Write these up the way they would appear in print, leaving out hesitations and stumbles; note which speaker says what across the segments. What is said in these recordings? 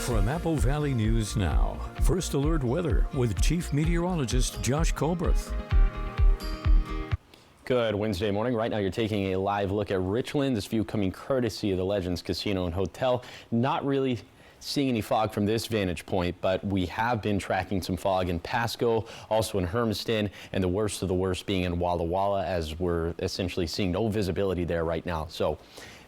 Speaker 1: From Apple Valley News Now, First Alert Weather with Chief Meteorologist Josh Colbreth.
Speaker 2: Good Wednesday morning. Right now you're taking a live look at Richland. This view coming courtesy of the Legends Casino and Hotel. Not really seeing any fog from this vantage point, but we have been tracking some fog in Pasco, also in Hermiston, and the worst of the worst being in Walla Walla, as we're essentially seeing no visibility there right now. So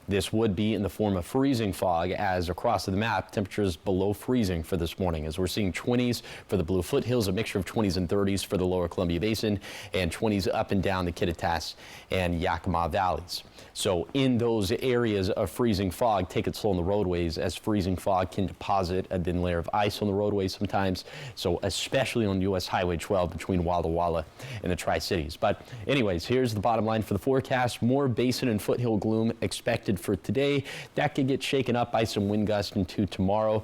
Speaker 2: this would be in the form of freezing fog, as across the map, temperatures below freezing for this morning, as we're seeing 20s for the Blue Foothills, a mixture of 20s and 30s for the lower Columbia Basin, and 20s up and down the Kittitas and Yakima valleys. So in those areas of freezing fog, take it slow on the roadways, as freezing fog can deposit a thin layer of ice on the roadways sometimes. So especially on US Highway 12 between Walla Walla and the Tri-Cities. But anyways, here's the bottom line for the forecast. More basin and foothill gloom expected for today. That could get shaken up by some wind gusts into tomorrow.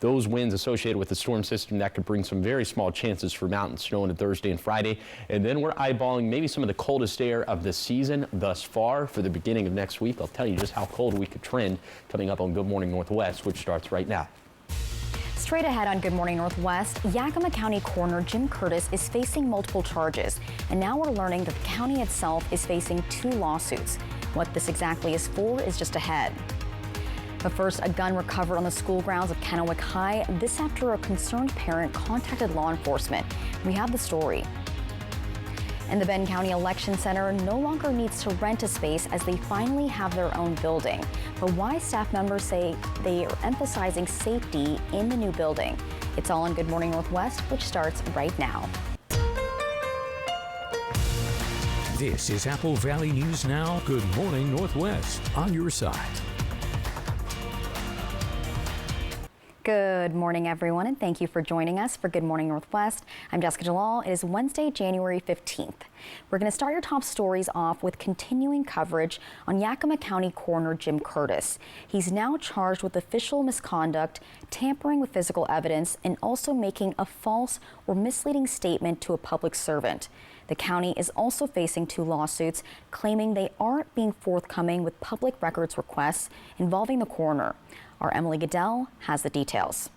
Speaker 2: Those winds associated with the storm system, that could bring some very small chances for mountain snow into Thursday and Friday. And then we're eyeballing maybe some of the coldest air of the season thus far for the beginning of next week. I'll tell you just how cold we could trend coming up on Good Morning Northwest, which starts right now.
Speaker 3: Straight ahead on Good Morning Northwest, Yakima County Coroner Jim Curtis is facing multiple charges. And now we're learning that the county itself is facing 2 lawsuits. What this exactly is for is just ahead. But first, a gun recovered on the school grounds of Kennewick High. This after a concerned parent contacted law enforcement. We have the story. And the Benton County Election Center no longer needs to rent a space, as they finally have their own building. But why staff members say they are emphasizing safety in the new building? It's all on Good Morning Northwest, which starts right now.
Speaker 1: This is Apple Valley News Now. Good Morning Northwest, on your side.
Speaker 3: Good morning, everyone, and thank you for joining us for Good Morning Northwest. I'm Jessica Jalal. It is Wednesday, January 15th. We're going to start your top stories off with continuing coverage on Yakima County Coroner Jim Curtis. He's now charged with official misconduct, tampering with physical evidence, and also making a false or misleading statement to a public servant. The county is also facing 2 lawsuits claiming they aren't being forthcoming with public records requests involving the coroner. Our Emily Goodell has the details.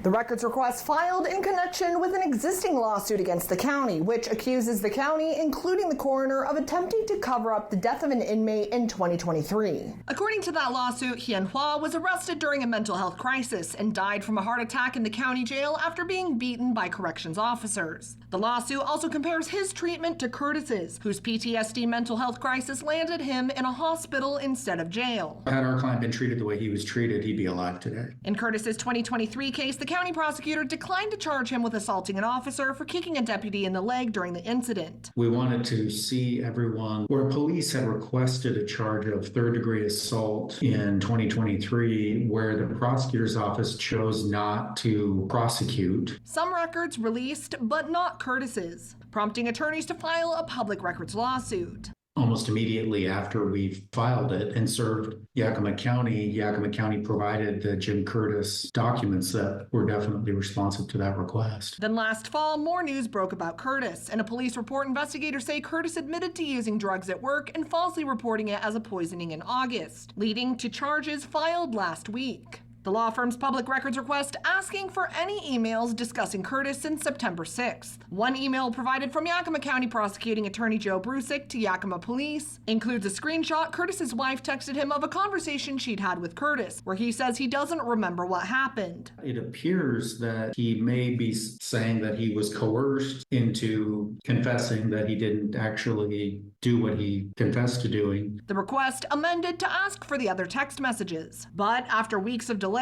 Speaker 4: The records request filed in connection with an existing lawsuit against the county, which accuses the county, including the coroner, of attempting to cover up the death of an inmate in 2023.
Speaker 5: According to that lawsuit, Hien Hua was arrested during a mental health crisis and died from a heart attack in the county jail after being beaten by corrections officers. The lawsuit also compares his treatment to Curtis's, whose PTSD mental health crisis landed him in a hospital instead of jail.
Speaker 6: Had our client been treated the way he was treated, he'd be alive today.
Speaker 5: In Curtis's 2023 case, the county prosecutor declined to charge him with assaulting an officer for kicking a deputy in the leg during the incident.
Speaker 6: We wanted to see everyone where police had requested a charge of third-degree assault in 2023, where the prosecutor's office chose not to prosecute.
Speaker 5: Some records released, but not Curtis's, prompting attorneys to file a public records lawsuit.
Speaker 6: Almost immediately after we filed it and served Yakima County provided the Jim Curtis documents that were definitely responsive to that request.
Speaker 5: Then last fall, more news broke about Curtis. In a police report, investigators say Curtis admitted to using drugs at work and falsely reporting it as a poisoning in August, leading to charges filed last week. The law firm's public records request asking for any emails discussing Curtis since September 6th. One email provided from Yakima County Prosecuting Attorney Joe Brusick to Yakima Police includes a screenshot Curtis's wife texted him of a conversation she'd had with Curtis, where he says he doesn't remember what happened.
Speaker 6: It appears that he may be saying that he was coerced into confessing that he didn't actually do what he confessed to doing.
Speaker 5: The request amended to ask for the other text messages, but after weeks of delays,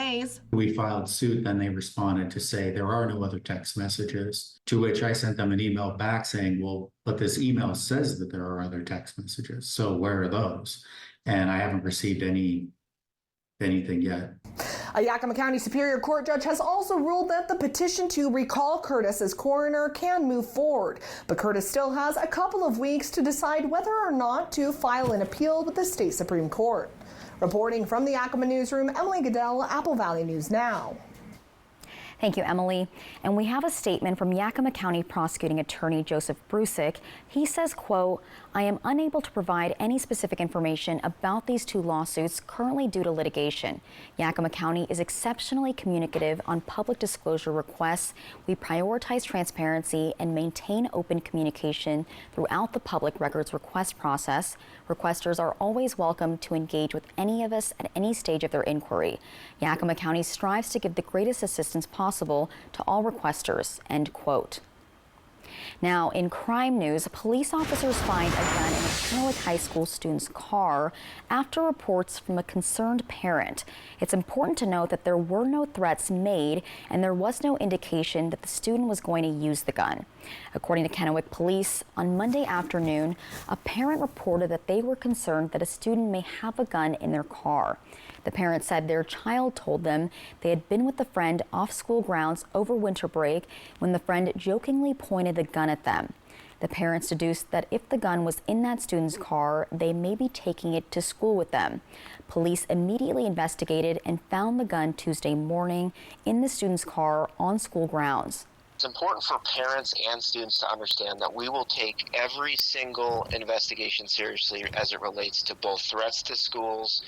Speaker 6: we filed suit, then they responded to say there are no other text messages, to which I sent them an email back saying, well, but this email says that there are other text messages, so where are those? And I haven't received anything yet.
Speaker 4: A Yakima County Superior Court judge has also ruled that the petition to recall Curtis as coroner can move forward, but Curtis still has a couple of weeks to decide whether or not to file an appeal with the state Supreme Court. Reporting from the Yakima Newsroom, Emily Goodell, Apple Valley News Now.
Speaker 3: Thank you, Emily. And we have a statement from Yakima County Prosecuting Attorney Joseph Brusick. He says, quote, "I am unable to provide any specific information about these two lawsuits currently due to litigation. Yakima County is exceptionally communicative on public disclosure requests. We prioritize transparency and maintain open communication throughout the public records request process. Requesters are always welcome to engage with any of us at any stage of their inquiry. Yakima County strives to give the greatest assistance possible to all requesters," end quote. Now, in crime news, police officers find a gun in a Kennewick High School student's car after reports from a concerned parent. It's important to note that there were no threats made and there was no indication that the student was going to use the gun. According to Kennewick Police, on Monday afternoon, a parent reported that they were concerned that a student may have a gun in their car. The parent said their child told them they had been with a friend off school grounds over winter break when the friend jokingly pointed the gun at them. The parents deduced that if the gun was in that student's car, they may be taking it to school with them. Police immediately investigated and found the gun Tuesday morning in the student's car on school grounds.
Speaker 7: It's important for parents and students to understand that we will take every single investigation seriously as it relates to both threats to schools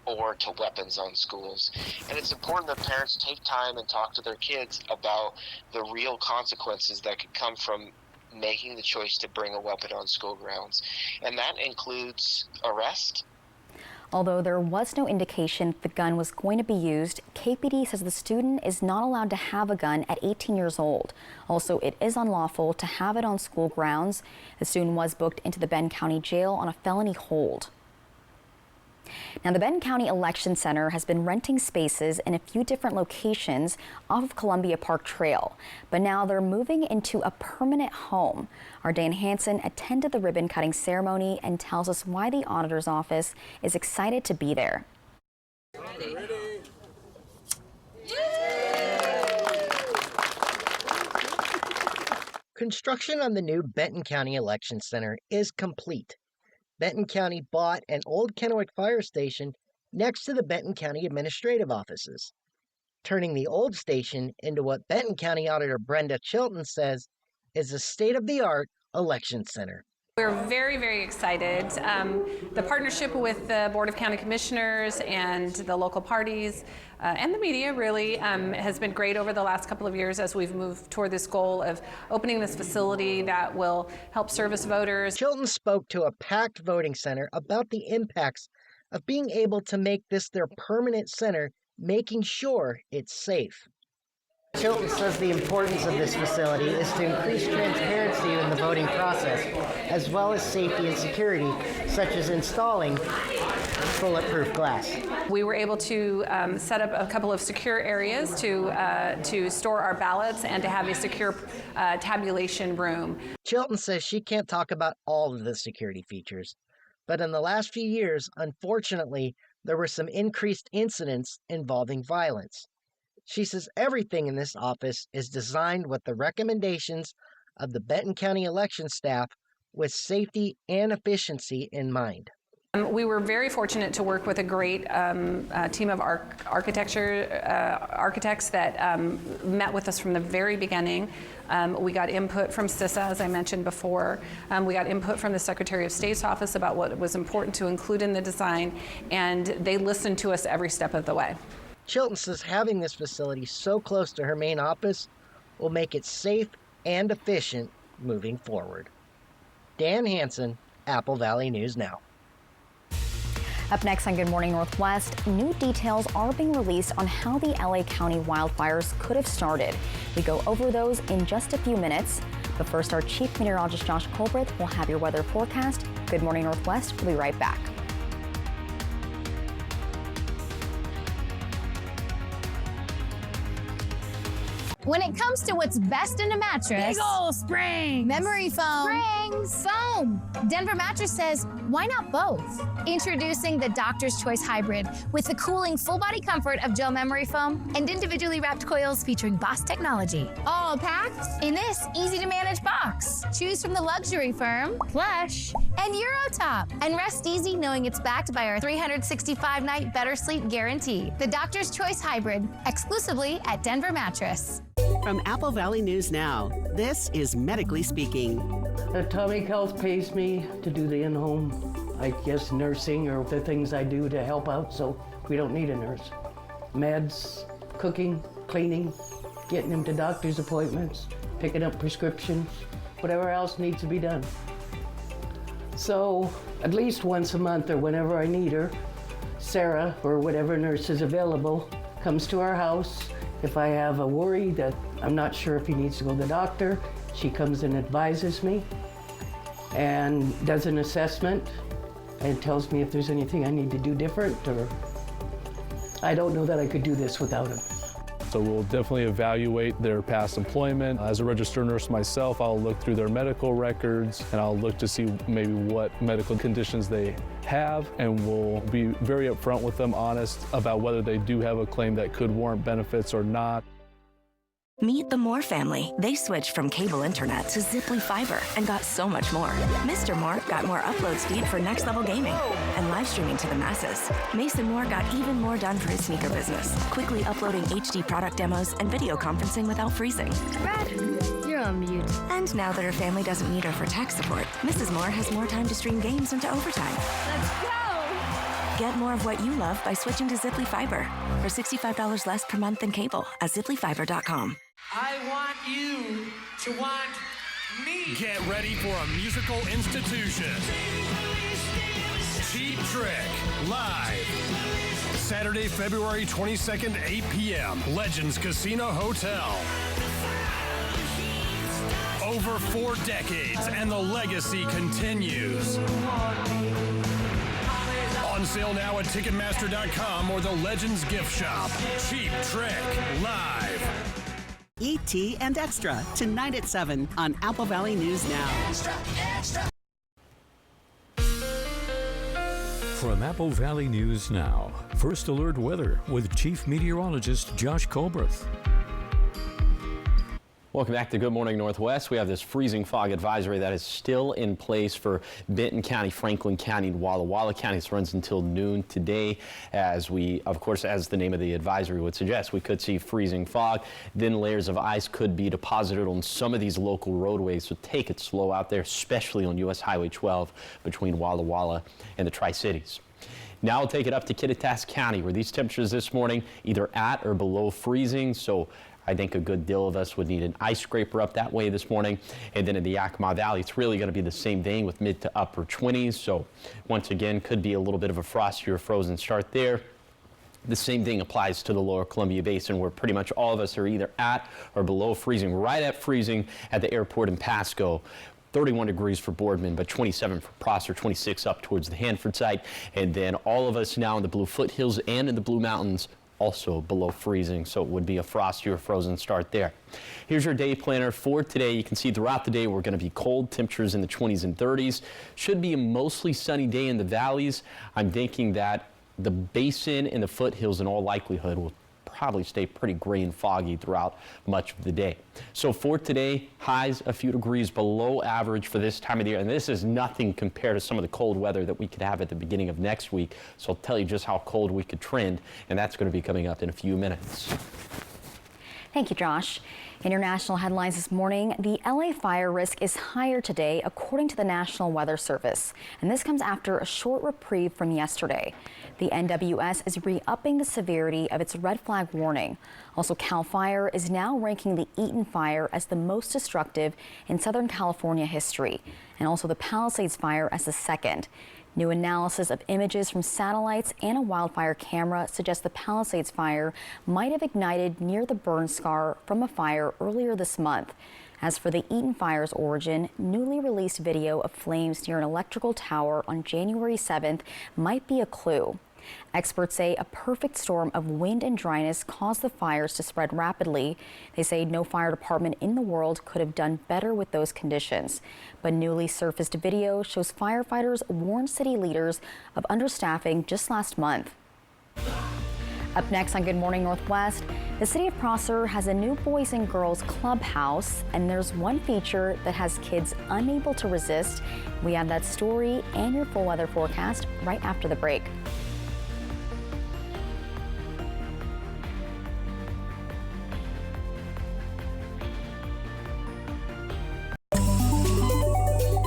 Speaker 7: or to weapons on schools. And it's important that parents take time and talk to their kids about the real consequences that could come from making the choice to bring a weapon on school grounds. And that includes arrest.
Speaker 3: Although there was no indication the gun was going to be used, KPD says the student is not allowed to have a gun at 18 years old. Also, it is unlawful to have it on school grounds. The student was booked into the Benton County Jail on a felony hold. Now, the Benton County Election Center has been renting spaces in a few different locations off of Columbia Park Trail, but now they're moving into a permanent home. Our Dan Hansen attended the ribbon cutting ceremony and tells us why the auditor's office is excited to be there.
Speaker 8: Construction on the new Benton County Election Center is complete. Benton County bought an old Kennewick fire station next to the Benton County administrative offices, turning the old station into what Benton County Auditor Brenda Chilton says is a state-of-the-art election center.
Speaker 9: We're very, very excited. The partnership with the Board of County Commissioners and the local parties and the media really has been great over the last couple of years as we've moved toward this goal of opening this facility that will help service voters.
Speaker 8: Chilton spoke to a packed voting center about the impacts of being able to make this their permanent center, making sure it's safe. Chilton says the importance of this facility is to increase transparency in the voting process, as well as safety and security, such as installing bulletproof glass.
Speaker 9: We were able to set up a couple of secure areas to store our ballots and to have a secure tabulation room.
Speaker 8: Chilton says she can't talk about all of the security features, but in the last few years, unfortunately, there were some increased incidents involving violence. She says everything in this office is designed with the recommendations of the Benton County election staff with safety and efficiency in mind.
Speaker 9: We were very fortunate to work with a great team of architects that met with us from the very beginning. We got input from CISA, as I mentioned before. We got input from the Secretary of State's office about what was important to include in the design, and they listened to us every step of the way.
Speaker 8: Chilton says having this facility so close to her main office will make it safe and efficient moving forward. Dan Hansen, Apple Valley News Now.
Speaker 3: Up next on Good Morning Northwest, new details are being released on how the LA County wildfires could have started. We go over those in just a few minutes. But first, our Chief Meteorologist Josh Colbreth will have your weather forecast. Good Morning Northwest will be right back.
Speaker 10: When it comes to what's best in a mattress,
Speaker 11: big ol' springs,
Speaker 10: memory foam,
Speaker 11: springs,
Speaker 10: foam. Denver Mattress says, why not both? Introducing the Doctor's Choice Hybrid with the cooling full body comfort of gel memory foam and individually wrapped coils featuring Boss technology. All packed in this easy to manage box. Choose from the luxury firm, Plush, and Eurotop. And rest easy knowing it's backed by our 365-night better sleep guarantee. The Doctor's Choice Hybrid, exclusively at Denver Mattress.
Speaker 12: From Apple Valley News Now, this is Medically Speaking.
Speaker 13: Atomic Health pays me to do the in-home, I guess, nursing or the things I do to help out, so we don't need a nurse. Meds, cooking, cleaning, getting him to doctor's appointments, picking up prescriptions, whatever else needs to be done. So at least once a month or whenever I need her, Sarah, or whatever nurse is available, comes to our house. If I have a worry that I'm not sure if he needs to go to the doctor, she comes and advises me and does an assessment and tells me if there's anything I need to do different, or I don't know that I could do this without him.
Speaker 14: So we'll definitely evaluate their past employment. As a registered nurse myself, I'll look through their medical records and I'll look to see maybe what medical conditions they have, and we'll be very upfront with them, honest about whether they do have a claim that could warrant benefits or not.
Speaker 15: Meet the Moore family. They switched from cable internet to Ziply Fiber and got so much more. Mr. Moore got more upload speed for next level gaming and live streaming to the masses. Mason Moore got even more done for his sneaker business, quickly uploading HD product demos and video conferencing without freezing.
Speaker 11: Brad, you're on mute.
Speaker 15: And now that her family doesn't need her for tech support, Mrs. Moore has more time to stream games into overtime.
Speaker 11: Let's go!
Speaker 15: Get more of what you love by switching to Ziply Fiber for $65 less per month than cable at ziplyfiber.com.
Speaker 16: I want you to want me.
Speaker 17: Get ready for a musical institution. Cheap Trick, live. Saturday, February 22nd, 8 p.m. Legends Casino Hotel. Over 4 decades, and the legacy continues. On sale now at Ticketmaster.com or the Legends Gift Shop. Cheap Trick, live.
Speaker 12: E.T. and Extra, tonight at 7 on Apple Valley News Now.
Speaker 1: From Apple Valley News Now, First Alert Weather with Chief Meteorologist Josh Colbreth.
Speaker 2: Welcome back to Good Morning Northwest. We have this freezing fog advisory that is still in place for Benton County, Franklin County, and Walla Walla County. This runs until noon today, as we, of course, as the name of the advisory would suggest, we could see freezing fog. Then layers of ice could be deposited on some of these local roadways, so take it slow out there, especially on U.S. Highway 12 between Walla Walla and the Tri-Cities. Now we'll take it up to Kittitas County, where these temperatures this morning either at or below freezing, so I think a good deal of us would need an ice scraper up that way this morning. And then in the Yakima Valley, it's really going to be the same thing with mid to upper 20s. So once again, could be a little bit of a frosty or frozen start there. The same thing applies to the lower Columbia Basin, where pretty much all of us are either at or below freezing, right at freezing at the airport in Pasco. 31 degrees for Boardman, but 27 for Prosser, 26 up towards the Hanford site. And then all of us now in the Blue Foothills and in the Blue Mountains, also below freezing, so it would be a frosty or frozen start there. Here's your day planner for today. You can see throughout the day we're going to be cold, temperatures in the 20s and 30s. Should be a mostly sunny day in the valleys. I'm thinking that the basin and the foothills in all likelihood will probably stay pretty gray and foggy throughout much of the day. So for today, highs a few degrees below average for this time of the year, and this is nothing compared to some of the cold weather that we could have at the beginning of next week. So I'll tell you just how cold we could trend, and that's going to be coming up in a few minutes.
Speaker 3: Thank you, Josh. International headlines this morning. The LA fire risk is higher today, according to the National Weather Service. And this comes after a short reprieve from yesterday. The NWS is re-upping the severity of its red flag warning. Also, CAL FIRE is now ranking the Eaton fire as the most destructive in Southern California history, and also the Palisades fire as the second. New analysis of images from satellites and a wildfire camera suggests the Palisades fire might have ignited near the burn scar from a fire earlier this month. As for the Eaton fire's origin, newly released video of flames near an electrical tower on January 7th might be a clue. Experts say a perfect storm of wind and dryness caused the fires to spread rapidly. They say no fire department in the world could have done better with those conditions. But newly surfaced video shows firefighters warned city leaders of understaffing just last month. Up next on Good Morning Northwest, the city of Prosser has a new Boys and Girls Clubhouse, and there's one feature that has kids unable to resist. We have that story and your full weather forecast right after the break.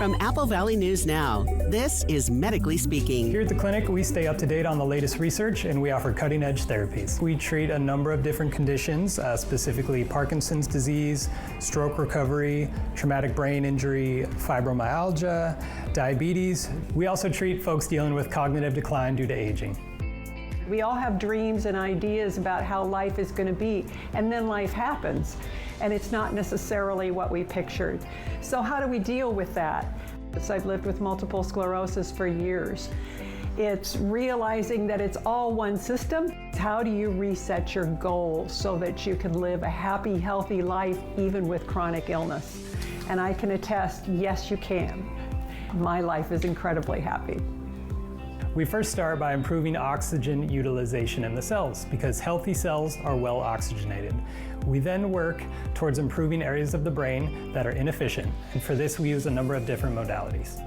Speaker 12: From Apple Valley News Now, this is Medically Speaking.
Speaker 18: Here at the clinic, we stay up to date on the latest research and we offer cutting-edge therapies. We treat a number of different conditions, specifically Parkinson's disease, stroke recovery, traumatic brain injury, fibromyalgia, diabetes. We also treat folks dealing with cognitive decline due to aging.
Speaker 19: We all have dreams and ideas about how life is going to be, and then life happens, and it's not necessarily what we pictured. So how do we deal with that? I've lived with multiple sclerosis for years. It's realizing that it's all one system. How do you reset your goals so that you can live a happy, healthy life even with chronic illness? And I can attest, yes, you can. My life is incredibly happy.
Speaker 18: We first start by improving oxygen utilization in the cells because healthy cells are well oxygenated. We then work towards improving areas of the brain that are inefficient, and for this we use a number of different modalities.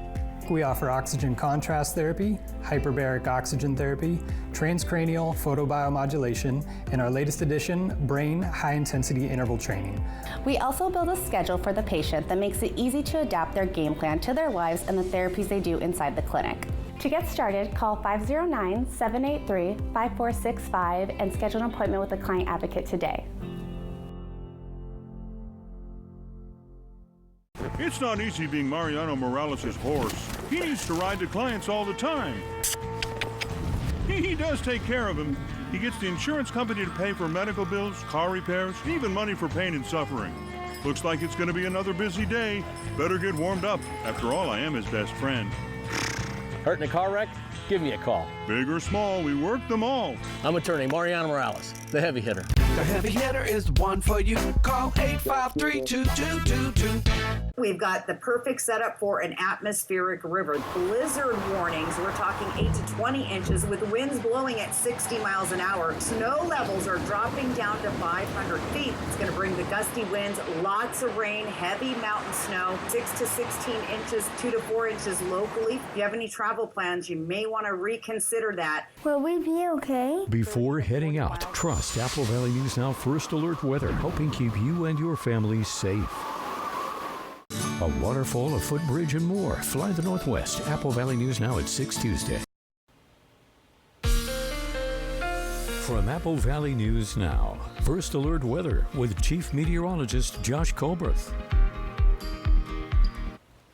Speaker 18: We offer oxygen contrast therapy, hyperbaric oxygen therapy, transcranial photobiomodulation, and our latest addition, brain high-intensity interval training.
Speaker 20: We also build a schedule for the patient that makes it easy to adapt their game plan to their lives and the therapies they do inside the clinic. To get started, call 509-783-5465 and schedule an appointment with a client advocate today.
Speaker 21: It's not easy being Mariano Morales' horse. He needs to ride the clients all the time. He does take care of them. He gets the insurance company to pay for medical bills, car repairs, even money for pain and suffering. Looks like it's going to be another busy day. Better get warmed up. After all, I am his best friend.
Speaker 22: Hurt in a car wreck? Give me a call.
Speaker 21: Big or small, we work them all.
Speaker 22: I'm attorney Mariano Morales, the heavy hitter.
Speaker 23: The heavy hitter is the one for you. Call 853-2222.
Speaker 24: We've got the perfect setup for an atmospheric river. Blizzard warnings, we're talking 8 to 20 inches with winds blowing at 60 miles an hour. Snow levels are dropping down to 500 feet. It's going to bring the gusty winds, lots of rain, heavy mountain snow, 6 to 16 inches, 2 to 4 inches locally. If you have any travel plans, you may want to reconsider that.
Speaker 11: Will we be okay?
Speaker 1: Before heading out, trust Apple Valley News Now First Alert Weather, helping keep you and your family safe. A waterfall, a footbridge, and more. Fly the Northwest. Apple Valley News Now at 6 Tuesday. From Apple Valley News Now, First Alert Weather with Chief Meteorologist Josh Colbert.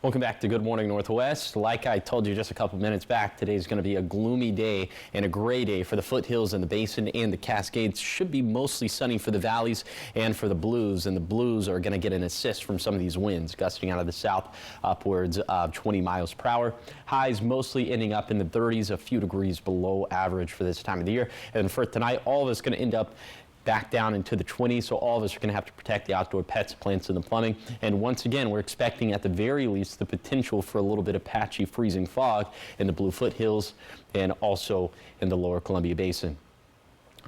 Speaker 2: Welcome back to Good Morning Northwest. Like I told you just a couple minutes back, today's going to be a gloomy day and a gray day for the foothills and the Basin and the Cascades. Should be mostly sunny for the valleys and for the Blues, and the Blues are going to get an assist from some of these winds gusting out of the south upwards of 20 miles per hour. Highs mostly ending up in the 30s, a few degrees below average for this time of the year. And for tonight, all of it's going to end up back down into the 20s, so all of us are going to have to protect the outdoor pets, plants, and the plumbing. And once again, we're expecting at the very least the potential for a little bit of patchy freezing fog in the Blue Foothills and also in the lower Columbia Basin.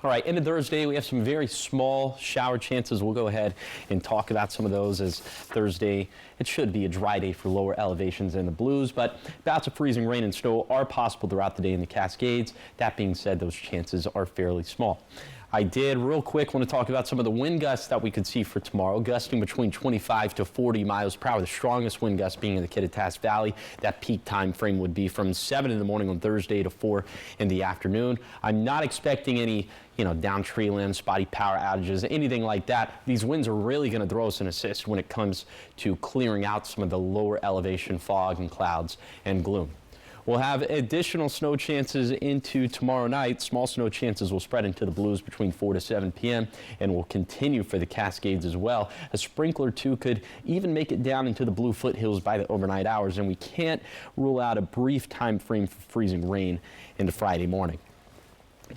Speaker 2: All right, into Thursday, we have some very small shower chances. We'll go ahead and talk about some of those as Thursday. It should be a dry day for lower elevations in the Blues, but bouts of freezing rain and snow are possible throughout the day in the Cascades. That being said, those chances are fairly small. I did real quick want to talk about some of the wind gusts that we could see for tomorrow, gusting between 25 to 40 miles per hour. The strongest wind gust being in the Kittitas Valley. That peak time frame would be from 7 in the morning on Thursday to 4 in the afternoon. I'm not expecting any, down tree limbs, spotty power outages, anything like that. These winds are really going to throw us an assist when it comes to clearing out some of the lower elevation fog and clouds and gloom. We'll have additional snow chances into tomorrow night. Small snow chances will spread into the Blues between 4 to 7 p.m. and will continue for the Cascades as well. A sprinkler, too, could even make it down into the Blue Foothills by the overnight hours, and we can't rule out a brief time frame for freezing rain into Friday morning.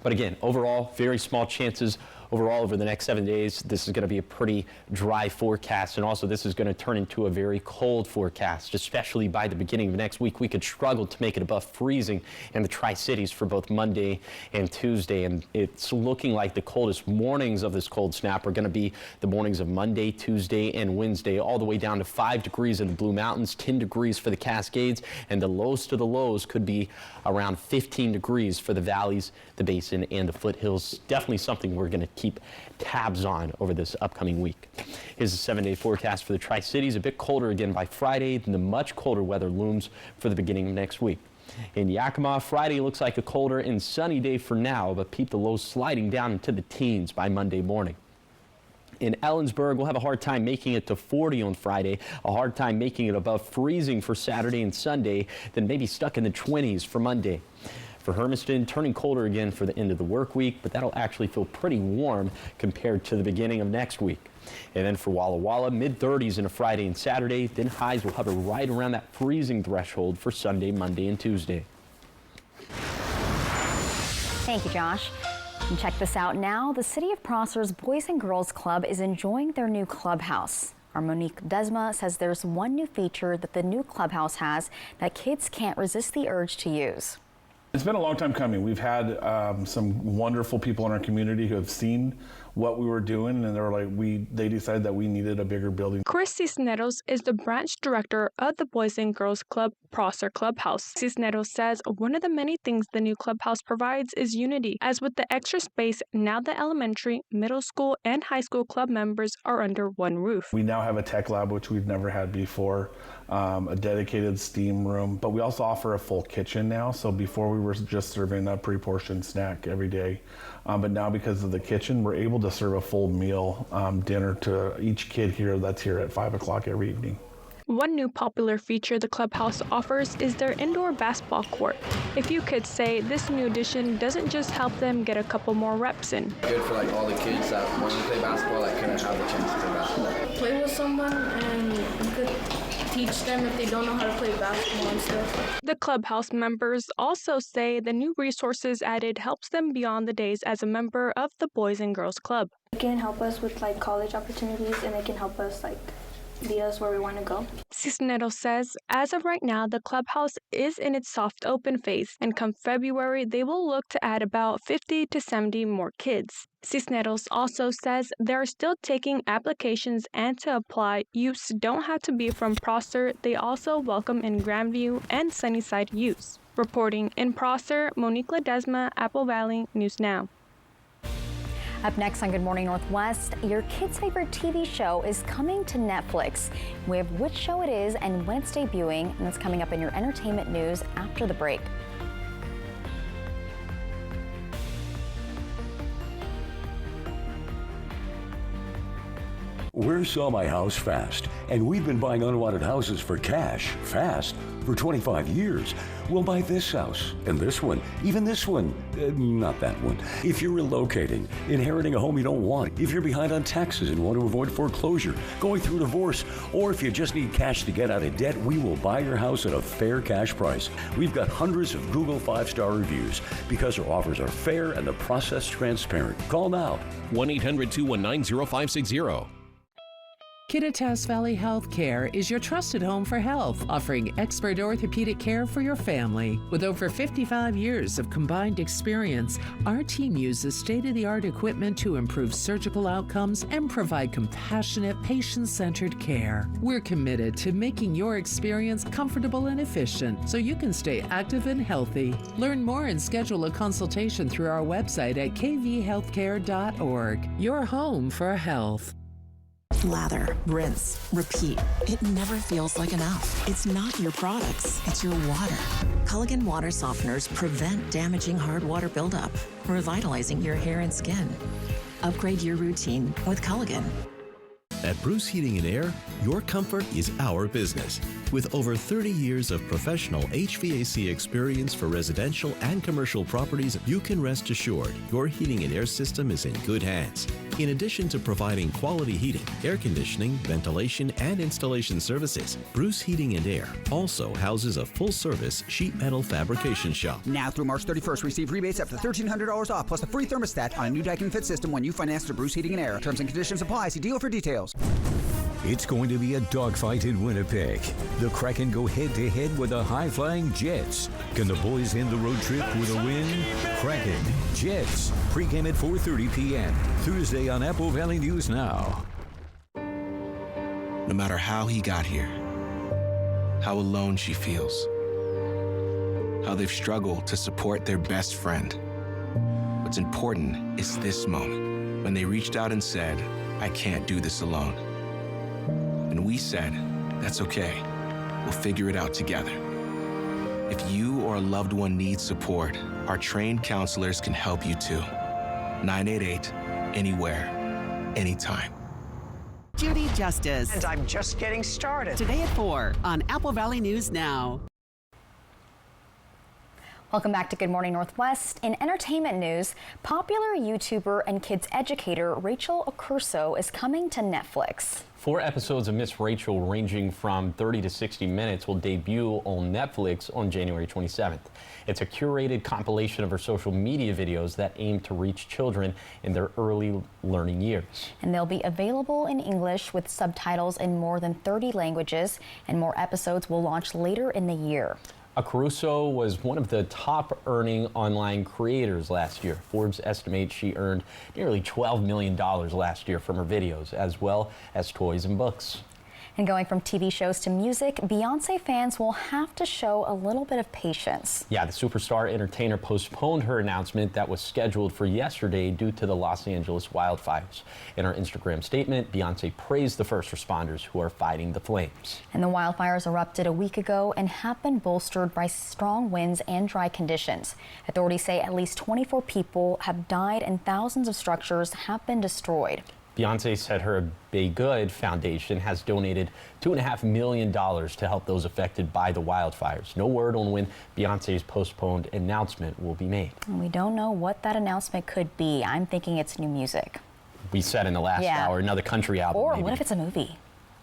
Speaker 2: But again, overall, very small chances. Overall, over the next 7 days, this is going to be a pretty dry forecast, and also this is going to turn into a very cold forecast, especially by the beginning of next week. We could struggle to make it above freezing in the Tri-Cities for both Monday and Tuesday, and it's looking like the coldest mornings of this cold snap are going to be the mornings of Monday, Tuesday, and Wednesday, all the way down to 5 degrees in the Blue Mountains, 10 degrees for the Cascades, and the lowest of the lows could be around 15 degrees for the valleys, the Basin, and the foothills. Definitely something we're going to keep tabs on over this upcoming week. Here's a 7-day forecast for the Tri-Cities. A bit colder again by Friday, then the much colder weather looms for the beginning of next week. In Yakima, Friday looks like a colder and sunny day for now, but keep the lows sliding down into the teens by Monday morning. In Ellensburg, we'll have a hard time making it to 40 on Friday, a hard time making it above freezing for Saturday and Sunday, then maybe stuck in the 20s for Monday. For Hermiston, turning colder again for the end of the work week, but that'll actually feel pretty warm compared to the beginning of next week. And then for Walla Walla, mid-30s on a Friday and Saturday, then highs will hover right around that freezing threshold for Sunday, Monday, and Tuesday.
Speaker 3: Thank you, Josh. And check this out now. The City of Prosser's Boys and Girls Club is enjoying their new clubhouse. Our Monique Ledesma says there's one new feature that the new clubhouse has that kids can't resist the urge to use.
Speaker 4: It's been a long time coming. We've had some wonderful people in our community who have seen what we were doing, and they decided that we needed a bigger building.
Speaker 5: Chris Cisneros is the branch director of the Boys and Girls Club Prosser Clubhouse. Cisneros says one of the many things the new clubhouse provides is unity, as with the extra space, now the elementary, middle school, and high school club members are under one roof.
Speaker 4: We now have a tech lab, which we've never had before, a dedicated steam room, but we also offer a full kitchen now. So before we were just serving a pre-portioned snack every day, but now because of the kitchen, we're able to serve a full meal dinner to each kid here that's here at 5 o'clock every evening.
Speaker 5: One new popular feature the clubhouse offers is their indoor basketball court. A few kids say this new addition doesn't just help them get a couple more reps in.
Speaker 6: Good for all the kids that want to play basketball that couldn't have the chance to play basketball.
Speaker 11: Play with someone and you could teach them if they don't know how to play basketball and stuff.
Speaker 5: The clubhouse members also say the new resources added helps them beyond the days as a member of the Boys and Girls Club.
Speaker 11: It can help us with college opportunities, and it can help us lead us where we want to go.
Speaker 5: Cisneros says, as of right now, the clubhouse is in its soft open phase, and come February, they will look to add about 50 to 70 more kids. Cisneros also says they are still taking applications, and to apply, youths don't have to be from Prosser. They also welcome in Grandview and Sunnyside youths. Reporting in Prosser, Monique Ledesma, Apple Valley News Now.
Speaker 3: Up next on Good Morning Northwest, your kids' favorite TV show is coming to Netflix. We have which show it is and when it's debuting, and that's coming up in your entertainment news after the break.
Speaker 1: We're Sell My House Fast, and we've been buying unwanted houses for cash, fast, for 25 years. We'll buy this house, and this one, even this one, not that one. If you're relocating, inheriting a home you don't want, if you're behind on taxes and want to avoid foreclosure, going through divorce, or if you just need cash to get out of debt, we will buy your house at a fair cash price. We've got hundreds of Google 5-star reviews because our offers are fair and the process transparent. Call now.
Speaker 7: 1-800-219-0560. Kittitas Valley Healthcare is your trusted home for health, offering expert orthopedic care for your family. With over 55 years of combined experience, our team uses state-of-the-art equipment to improve surgical outcomes and provide compassionate, patient-centered care. We're committed to making your experience comfortable and efficient so you can stay active and healthy. Learn more and schedule a consultation through our website at kvhealthcare.org. Your home for health.
Speaker 25: Lather, rinse, repeat. It never feels like enough. It's not your products, it's your water. Culligan water softeners prevent damaging hard water buildup, revitalizing your hair and skin. Upgrade your routine with Culligan.
Speaker 26: At Bruce Heating and Air, your comfort is our business. With over 30 years of professional HVAC experience for residential and commercial properties, you can rest assured your heating and air system is in good hands. In addition to providing quality heating, air conditioning, ventilation, and installation services, Bruce Heating and Air also houses a full-service sheet metal fabrication shop.
Speaker 27: Now through March 31st, receive rebates up to $1,300 off, plus a free thermostat on a new Daikin Fit system when you finance through Bruce Heating and Air. Terms and conditions apply. See dealer for details.
Speaker 1: It's going to be a dogfight in Winnipeg. The Kraken go head-to-head with the high-flying Jets. Can the boys end the road trip with a win? Kraken, Jets, pregame at 4:30 p.m. Thursday on Apple Valley News Now.
Speaker 28: No matter how he got here, how alone she feels, how they've struggled to support their best friend, what's important is this moment. when they reached out and said, "I can't do this alone." And we said, "That's okay. We'll figure it out together." If you or a loved one needs support, our trained counselors can help you too. 988, anywhere, anytime.
Speaker 12: Judy Justice.
Speaker 8: And I'm just getting started.
Speaker 12: Today at 4 on Apple Valley News Now.
Speaker 3: Welcome back to Good Morning Northwest. In entertainment news, popular YouTuber and kids educator Rachel Accurso is coming to Netflix.
Speaker 2: 4 episodes of Miss Rachel, ranging from 30 to 60 minutes, will debut on Netflix on January 27th. It's a curated compilation of her social media videos that aim to reach children in their early learning years.
Speaker 3: And they'll be available in English with subtitles in more than 30 languages, and more episodes will launch later in the year.
Speaker 2: Accurso was one of the top-earning online creators last year. Forbes estimates she earned nearly $12 million last year from her videos, as well as toys and books.
Speaker 3: And going from TV shows to music, Beyonce fans will have to show a little bit of patience.
Speaker 2: Yeah, the superstar entertainer postponed her announcement that was scheduled for yesterday due to the Los Angeles wildfires. In her Instagram statement, Beyonce praised the first responders who are fighting the flames.
Speaker 3: And the wildfires erupted a week ago and have been bolstered by strong winds and dry conditions. Authorities say at least 24 people have died and thousands of structures have been destroyed.
Speaker 2: Beyonce said her Be Good Foundation has donated $2.5 million to help those affected by the wildfires. No word on when Beyonce's postponed announcement will be made.
Speaker 3: And we don't know what that announcement could be. I'm thinking it's new music.
Speaker 2: We said in the last hour, another country album.
Speaker 3: Or
Speaker 2: maybe.
Speaker 3: What if it's a movie?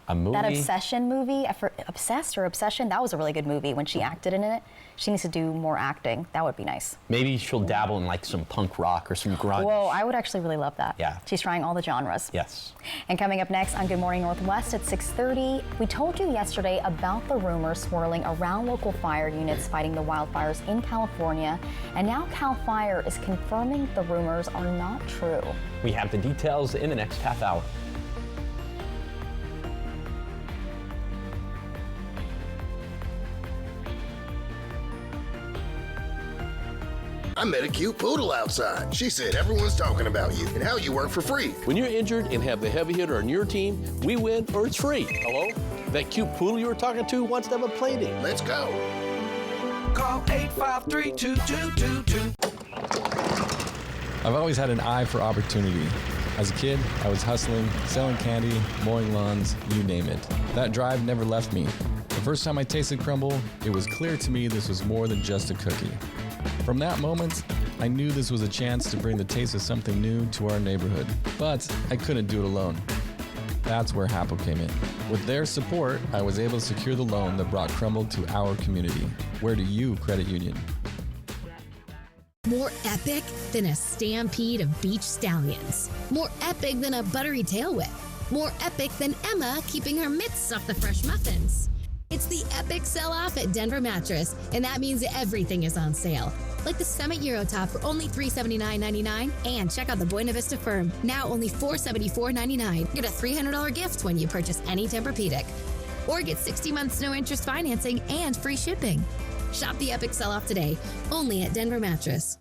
Speaker 2: A movie?
Speaker 3: That Obsession movie, Obsessed or Obsession, that was a really good movie when she acted in it. She needs to do more acting. That would be nice.
Speaker 2: Maybe she'll dabble in like some punk rock or some grunge.
Speaker 3: Whoa, I would actually really love that.
Speaker 2: Yeah.
Speaker 3: She's trying all the genres.
Speaker 2: Yes.
Speaker 3: And coming up next on Good Morning Northwest at 6:30, we told you yesterday about the rumors swirling around local fire units fighting the wildfires in California. And now CAL FIRE is confirming the rumors are not true.
Speaker 2: We have the details in the next half hour.
Speaker 9: I met a cute poodle outside. She said everyone's talking about you and how you work for free.
Speaker 22: When you're injured and have the heavy hitter on your team, we win or it's free. Hello? That cute poodle you were talking to wants to have a play date.
Speaker 9: Let's go.
Speaker 23: Call 853-2222.
Speaker 10: I've always had an eye for opportunity. As a kid, I was hustling, selling candy, mowing lawns, you name it. That drive never left me. The first time I tasted crumble, it was clear to me this was more than just a cookie. From that moment, I knew this was a chance to bring the taste of something new to our neighborhood, but I couldn't do it alone. That's where Happel came in. With their support, I was able to secure the loan that brought Crumble to our community. Where do you credit union?
Speaker 13: More epic than a stampede of beach stallions. More epic than a buttery tail whip. More epic than Emma keeping her mitts off the fresh muffins. It's the epic sell-off at Denver Mattress, and that means everything is on sale. Like the Summit Eurotop for only $379.99, and check out the Buena Vista Firm, now only $474.99. Get a $300 gift when you purchase any Tempur-Pedic. Or get 60 months no interest financing and free shipping. Shop the epic sell-off today, only at Denver Mattress.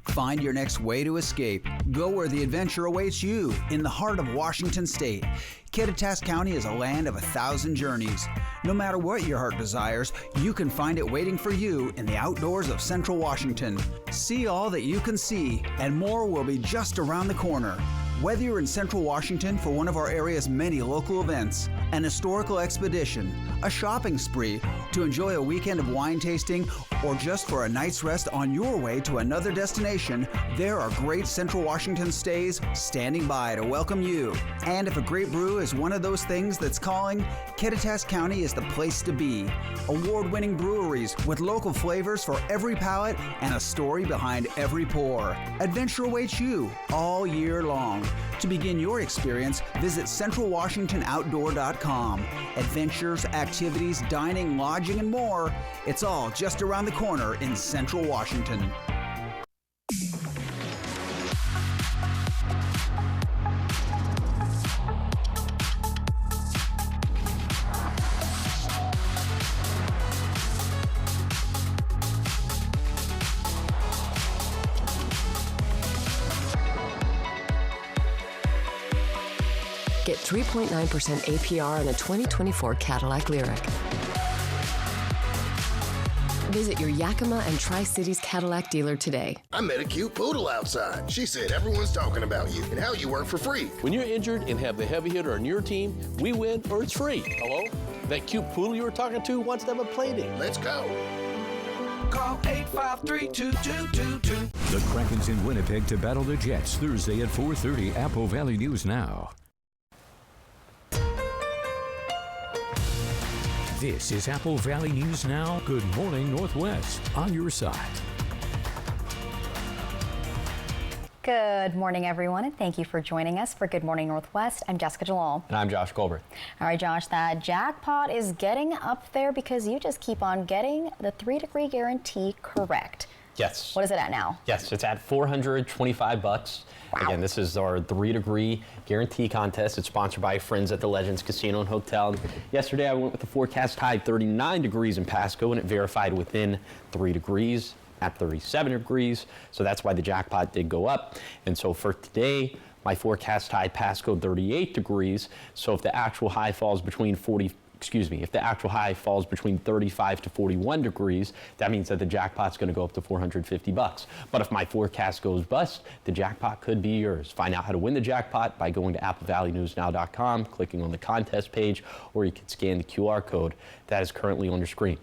Speaker 27: Find your next way to escape. Go where the adventure awaits you in the heart of Washington State. Kittitas County is a land of 1,000 journeys. No matter what your heart desires, you can find it waiting for you in the outdoors of Central Washington. See all that you can see, and more will be just around the corner. Whether you're in Central Washington for one of our area's many local events, an historical expedition, a shopping spree, to enjoy a weekend of wine tasting, or just for a night's rest on your way to another destination, there are great Central Washington stays standing by to welcome you. And if a great brew is one of those things that's calling, Kittitas County is the place to be. Award-winning breweries with local flavors for every palate and a story behind every pour. Adventure awaits you all year long. To begin your experience, visit CentralWashingtonOutdoor.com. Adventures, activities, dining, lodging, and more. It's all just around the corner in Central Washington.
Speaker 8: Get 3.9% APR on a 2024 Cadillac Lyriq. Visit your Yakima and Tri-Cities Cadillac dealer today.
Speaker 9: I met a cute poodle outside. She said everyone's talking about you and how you work for free.
Speaker 22: When you're injured and have the heavy hitter on your team, we win or it's free. Hello? That cute poodle you were talking to wants to have a play date.
Speaker 9: Let's go.
Speaker 23: Call 853-2222.
Speaker 1: The Krakens in Winnipeg to battle the Jets Thursday at 4:30. Apple Valley News Now. This is Apple Valley News Now. Good morning, Northwest. On your side.
Speaker 3: Good morning, everyone, and thank you for joining us for Good Morning Northwest. I'm Jessica Jalal.
Speaker 2: And I'm Josh Goldberg.
Speaker 3: All right, Josh, that jackpot is getting up there because you just keep on getting the 3-degree guarantee correct.
Speaker 2: Yes.
Speaker 3: What is it at now?
Speaker 2: Yes, it's at $425. Wow. Again, this is our 3-degree guarantee contest. It's sponsored by friends at the Legends Casino and Hotel. Yesterday, I went with the forecast high 39 degrees in Pasco, and it verified within 3 degrees at 37 degrees. So that's why the jackpot did go up. And so for today, my forecast high Pasco 38 degrees. So if the actual high falls between if the actual high falls between 35 to 41 degrees, that means that the jackpot's going to go up to $450. But if my forecast goes bust, the jackpot could be yours. Find out how to win the jackpot by going to applevalley.newsnow.com, clicking on the contest page, or you can scan the QR code that is currently on your screen.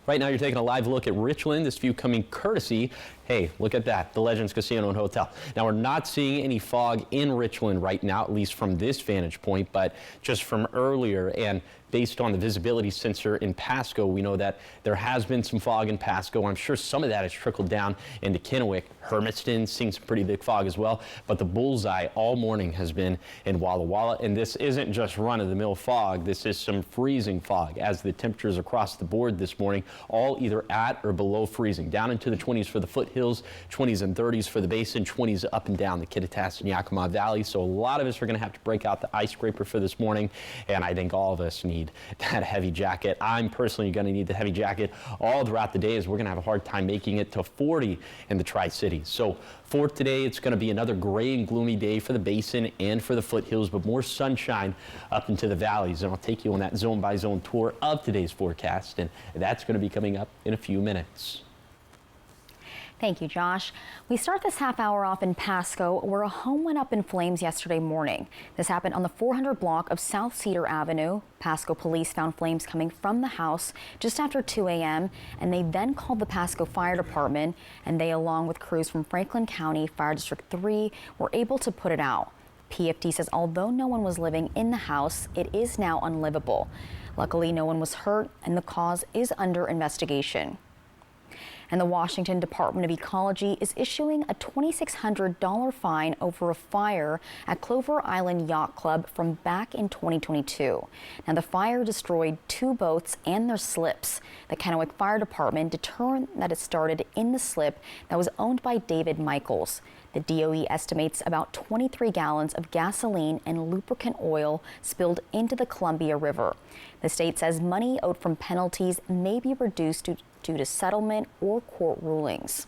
Speaker 2: Right now, you're taking a live look at Richland. This view coming courtesy, hey, look at that, the Legends Casino and Hotel. Now, we're not seeing any fog in Richland right now, at least from this vantage point, but just from earlier, and based on the visibility sensor in Pasco, we know that there has been some fog in Pasco. I'm sure some of that has trickled down into Kennewick. Hermiston seeing some pretty big fog as well, but the bullseye all morning has been in Walla Walla, and this isn't just run-of-the-mill fog. This is some freezing fog, as the temperatures across the board this morning all either at or below freezing, down into the 20s for the foothills, 20s and 30s for the basin, 20s up and down the Kittitas and Yakima Valley. So a lot of us are going to have to break out the ice scraper for this morning, and I think all of us need that heavy jacket. I'm personally going to need the heavy jacket all throughout the day, as we're going to have a hard time making it to 40 in the Tri-Cities. So for today, it's going to be another gray and gloomy day for the basin and for the foothills, but more sunshine up into the valleys. And I'll take you on that zone-by-zone tour of today's forecast, and that's going to be coming up in a few minutes.
Speaker 3: Thank you, Josh. We start this half hour off in Pasco, where a home went up in flames yesterday morning. This happened on the 400 block of South Cedar Avenue. Pasco police found flames coming from the house just after 2 a.m. and they then called the Pasco Fire Department, and they, along with crews from Franklin County Fire District 3, were able to put it out. PFD says although no one was living in the house, it is now unlivable. Luckily, no one was hurt, and the cause is under investigation. And the Washington Department of Ecology is issuing a $2,600 fine over a fire at Clover Island Yacht Club from back in 2022. Now, the fire destroyed 2 boats and their slips. The Kennewick Fire Department determined that it started in the slip that was owned by David Michaels. The DOE estimates about 23 gallons of gasoline and lubricant oil spilled into the Columbia River. The state says money owed from penalties may be reduced due to settlement or court rulings.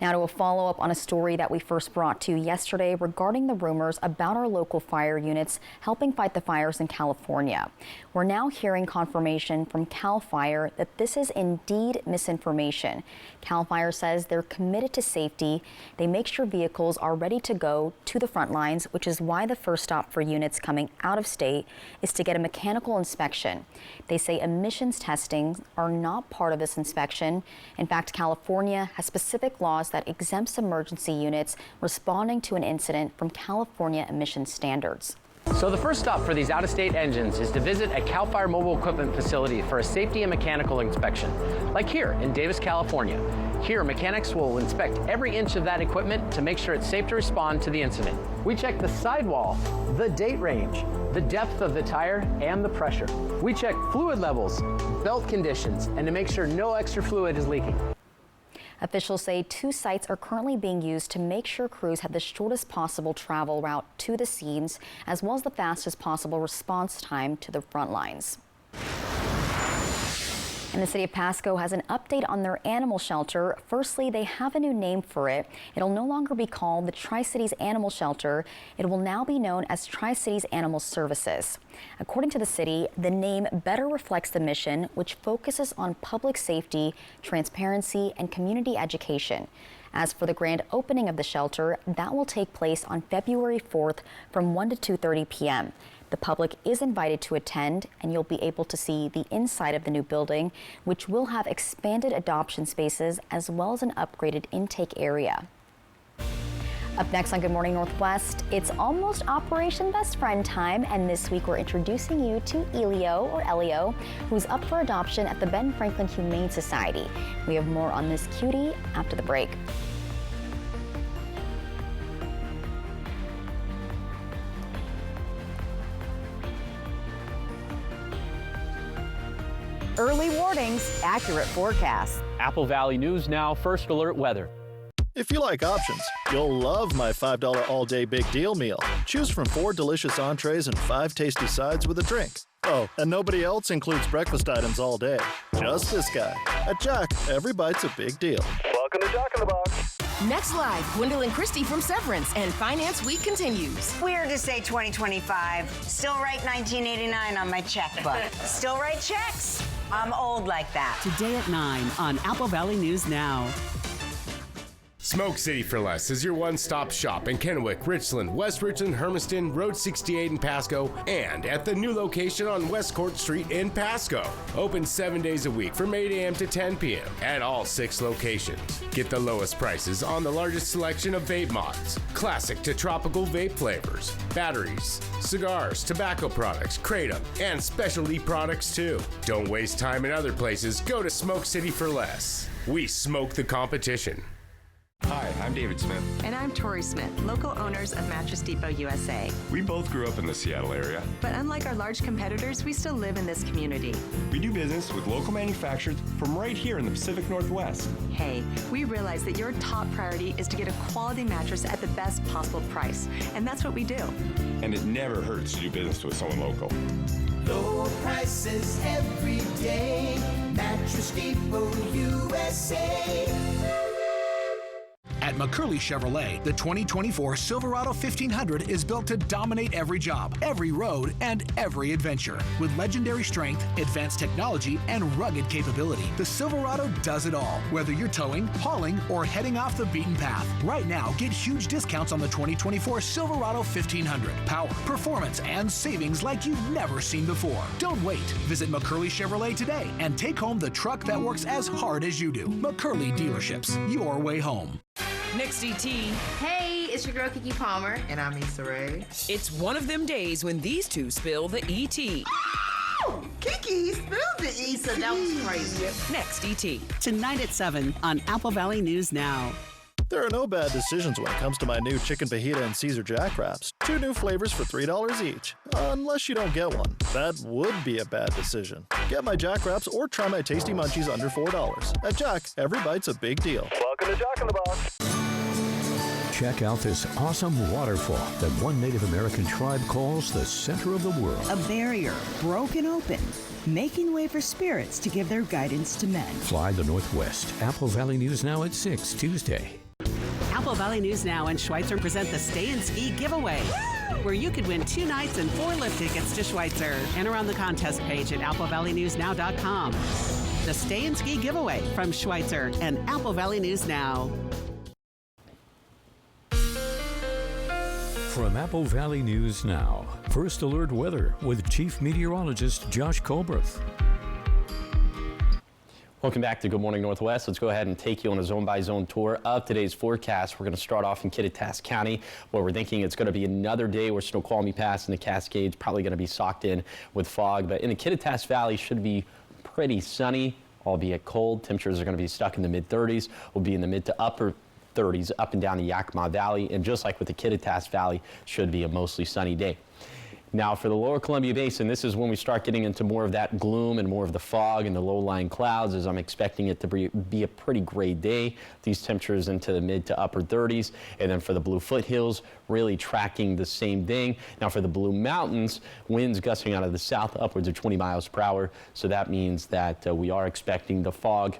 Speaker 3: Now to a follow-up on a story that we first brought to you yesterday regarding the rumors about our local fire units helping fight the fires in California. We're now hearing confirmation from CAL FIRE that this is indeed misinformation. CAL FIRE says they're committed to safety. They make sure vehicles are ready to go to the front lines, which is why the first stop for units coming out of state is to get a mechanical inspection. They say emissions testing are not part of this inspection. In fact, California has specific laws that exempts emergency units responding to an incident from California emission standards.
Speaker 14: So the first stop for these out-of-state engines is to visit a CAL FIRE mobile equipment facility for a safety and mechanical inspection, like here in Davis, California. Here, mechanics will inspect every inch of that equipment to make sure it's safe to respond to the incident. We check the sidewall, the date range, the depth of the tire, and the pressure. We check fluid levels, belt conditions, and to make sure no extra fluid is leaking.
Speaker 3: Officials say 2 sites are currently being used to make sure crews have the shortest possible travel route to the scenes, as well as the fastest possible response time to the front lines. And the city of Pasco has an update on their animal shelter. Firstly, they have a new name for it. It'll no longer be called the Tri-Cities Animal Shelter. It will now be known as Tri-Cities Animal Services. According to the city, the name better reflects the mission, which focuses on public safety, transparency, and community education. As for the grand opening of the shelter, that will take place on February 4th from 1 to 2:30 p.m. The public is invited to attend, and you'll be able to see the inside of the new building, which will have expanded adoption spaces as well as an upgraded intake area. Up next on Good Morning Northwest, it's almost Operation Best Friend time, and this week we're introducing you to Elio, who's up for adoption at the Ben Franklin Humane Society. We have more on this cutie after the break. Early warnings, accurate forecasts.
Speaker 2: Apple Valley News Now, First Alert Weather.
Speaker 15: If you like options, you'll love my $5 all-day big deal meal. Choose from 4 delicious entrees and 5 tasty sides with a drink. Oh, and nobody else includes breakfast items all day. Just this guy. At Jack, every bite's a big deal.
Speaker 16: Welcome to Jack in the Box.
Speaker 17: Next live, Gwendolyn Christie from Severance, and Finance Week continues.
Speaker 18: Weird to say 2025. Still write 1989 on my checkbook. Still write checks. I'm old like that.
Speaker 12: Today at 9 on Apple Valley News Now.
Speaker 19: Smoke City for Less is your one-stop shop in Kennewick, Richland, West Richland, Hermiston, Road 68 in Pasco, and at the new location on West Court Street in Pasco. Open 7 days a week from 8 a.m. to 10 p.m. at all 6 locations. Get the lowest prices on the largest selection of vape mods, classic to tropical vape flavors, batteries, cigars, tobacco products, kratom, and specialty products too. Don't waste time in other places. Go to Smoke City for Less. We smoke the competition.
Speaker 20: Hi, I'm David Smith.
Speaker 21: And I'm Tori Smith, local owners of Mattress Depot USA.
Speaker 20: We both grew up in the Seattle area.
Speaker 21: But unlike our large competitors, we still live in this community.
Speaker 20: We do business with local manufacturers from right here in the Pacific Northwest.
Speaker 21: Hey, we realize that your top priority is to get a quality mattress at the best possible price. And that's what we do.
Speaker 20: And it never hurts to do business with someone local.
Speaker 23: Low prices every day. Mattress Depot USA.
Speaker 24: At McCurley Chevrolet, the 2024 Silverado 1500 is built to dominate every job, every road, and every adventure. With legendary strength, advanced technology, and rugged capability, the Silverado does it all. Whether you're towing, hauling, or heading off the beaten path. Right now, get huge discounts on the 2024 Silverado 1500. Power, performance, and savings like you've never seen before. Don't wait. Visit McCurley Chevrolet today and take home the truck that works as hard as you do. McCurley Dealerships, your way home.
Speaker 29: Next ET.
Speaker 30: Hey, it's your girl Kiki Palmer.
Speaker 29: And I'm Issa Rae. It's one of them days when these two spill the ET.
Speaker 30: Oh, Kiki spilled the Issa. That was crazy.
Speaker 29: Next ET.
Speaker 12: Tonight at 7 on Apple Valley News Now.
Speaker 15: There are no bad decisions when it comes to my new chicken fajita and Caesar Jack Wraps. 2 new flavors for $3 each. Unless you don't get one. That would be a bad decision. Get my Jack Wraps or try my Tasty Munchies under $4. At Jack, every bite's a big deal.
Speaker 16: Welcome to Jack in the Box.
Speaker 1: Check out this awesome waterfall that one Native American tribe calls the center of the world.
Speaker 31: A barrier broken open, making way for spirits to give their guidance to men.
Speaker 1: Fly the Northwest. Apple Valley News Now at 6 Tuesday.
Speaker 12: Apple Valley News Now and Schweitzer present the Stay and Ski Giveaway, where you could win 2 nights and 4 lift tickets to Schweitzer. Enter on the contest page at applevalleynewsnow.com. The Stay and Ski Giveaway from Schweitzer and Apple Valley News Now.
Speaker 1: From Apple Valley News Now, First Alert Weather with Chief Meteorologist Josh Colbreth.
Speaker 2: Welcome back to Good Morning Northwest. Let's go ahead and take you on a zone-by-zone tour of today's forecast. We're going to start off in Kittitas County, where we're thinking it's going to be another day where Snoqualmie Pass and the Cascades probably going to be socked in with fog. But in the Kittitas Valley, should be pretty sunny, albeit cold. Temperatures are going to be stuck in the mid-30s. We'll be in the mid to upper 30s up and down the Yakima Valley. And just like with the Kittitas Valley, should be a mostly sunny day. Now for the lower Columbia Basin, this is when we start getting into more of that gloom and more of the fog and the low-lying clouds, as I'm expecting it to be a pretty gray day. These temperatures into the mid to upper 30s. And then for the Blue Foothills, really tracking the same thing. Now for the Blue Mountains, winds gusting out of the south upwards of 20 miles per hour. So that means that we are expecting the fog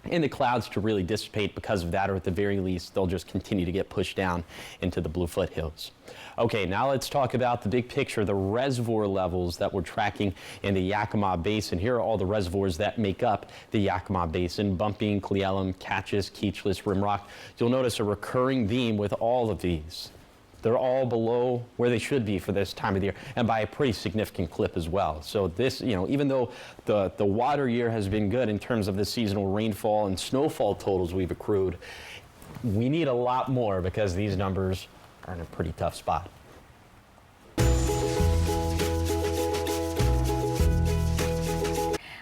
Speaker 2: and the clouds to really dissipate because of that, or at the very least, they'll just continue to get pushed down into the Blue Foothills. Okay, now let's talk about the big picture, the reservoir levels that we're tracking in the Yakima Basin. Here are all the reservoirs that make up the Yakima Basin: Bumping, Cle Elum, Catchis, Keechless, Rimrock. You'll notice a recurring theme with all of these. They're all below where they should be for this time of the year, and by a pretty significant clip as well. So this, even though the water year has been good in terms of the seasonal rainfall and snowfall totals we've accrued, we need a lot more because these numbers are in a pretty tough spot.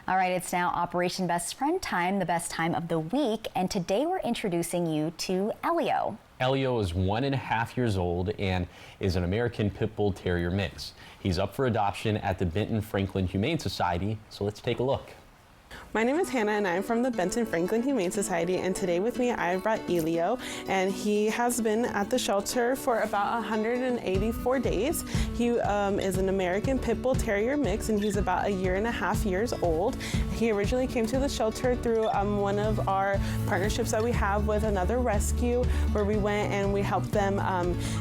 Speaker 3: All right, it's now Operation Best Friend time, the best time of the week, and today we're introducing you to Elio.
Speaker 2: Elio is 1.5 years old and is an American Pit Bull Terrier mix. He's up for adoption at the Benton Franklin Humane Society, so let's take a look.
Speaker 4: My name is Hannah and I'm from the Benton Franklin Humane Society, and today with me I've brought Elio, and he has been at the shelter for about 184 days. He is an American Pit Bull Terrier mix, and he's about 1.5 years old. He originally came to the shelter through one of our partnerships that we have with another rescue, where we went and we helped them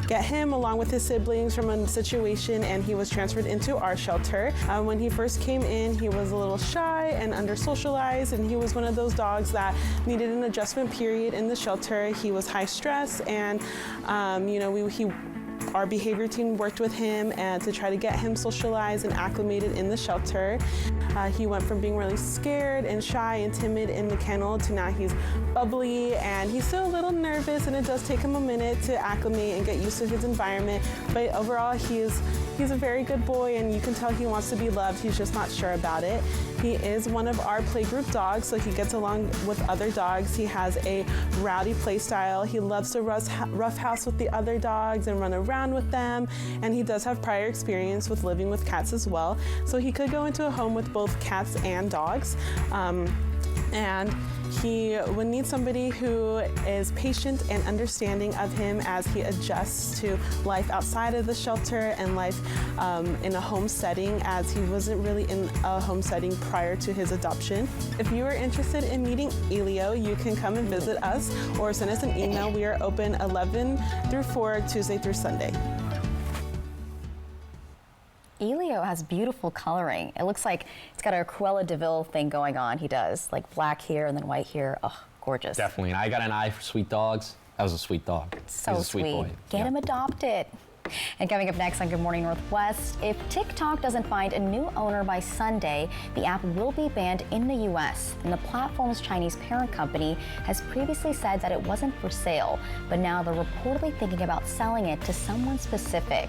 Speaker 4: get him along with his siblings from a situation, and he was transferred into our shelter. When he first came in, he was a little shy and under socialized, and he was one of those dogs that needed an adjustment period in the shelter. He was high stress, and our behavior team worked with him and to try to get him socialized and acclimated in the shelter. He went from being really scared and shy and timid in the kennel to now he's bubbly, and he's still a little nervous, and it does take him a minute to acclimate and get used to his environment. But overall, he's a very good boy, and you can tell he wants to be loved. He's just not sure about it. He is one of our playgroup dogs, so he gets along with other dogs. He has a rowdy play style. He loves to roughhouse with the other dogs and run around with them, and he does have prior experience with living with cats as well. So he could go into a home with both cats and dogs. And he would need somebody who is patient and understanding of him as he adjusts to life outside of the shelter and life in a home setting, as he wasn't really in a home setting prior to his adoption. If you are interested in meeting Elio, you can come and visit us or send us an email. We are open 11 through 4, Tuesday through Sunday.
Speaker 3: Elio has beautiful coloring. It looks like it's got a Cruella de Vil thing going on. He does, like black here and then white here. Oh, gorgeous.
Speaker 2: Definitely, and I got an eye for sweet dogs. That was a sweet dog.
Speaker 3: So
Speaker 2: He's a sweet boy.
Speaker 3: Get him adopted. And coming up next on Good Morning Northwest, if TikTok doesn't find a new owner by Sunday, the app will be banned in the U.S. And the platform's Chinese parent company has previously said that it wasn't for sale, but now they're reportedly thinking about selling it to someone specific.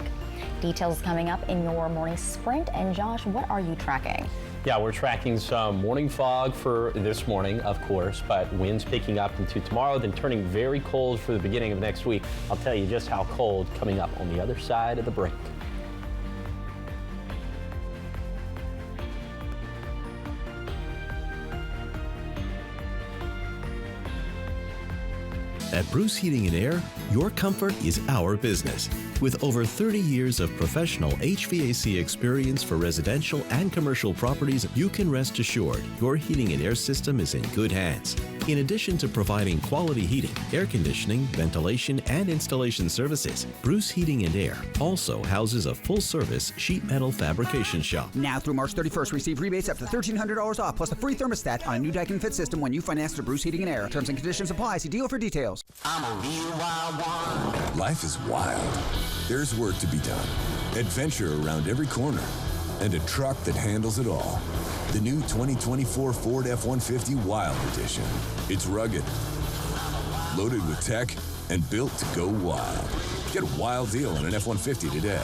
Speaker 3: Details coming up in your morning sprint. And Josh, what are you tracking?
Speaker 2: Yeah, we're tracking some morning fog for this morning, of course, but winds picking up into tomorrow, then turning very cold for the beginning of next week. I'll tell you just how cold coming up on the other side of the break.
Speaker 5: At Bruce Heating and Air, your comfort is our business. With over 30 years of professional HVAC experience for residential and commercial properties, you can rest assured your heating and air system is in good hands. In addition to providing quality heating, air conditioning, ventilation, and installation services, Bruce Heating and Air also houses a full-service sheet metal fabrication shop.
Speaker 6: Now through March 31st, receive rebates up to $1,300 off, plus a free thermostat on a new Daikin Fit system when you finance through Bruce Heating and Air. Terms and conditions apply. See deal for details.
Speaker 23: I'm a real wild one. Life is wild. There's work to be done, adventure around every corner, and a truck that handles it all. The new 2024 Ford F-150 Wild Edition. It's rugged, loaded with tech, and built to go wild. Get a wild deal on an F-150 today.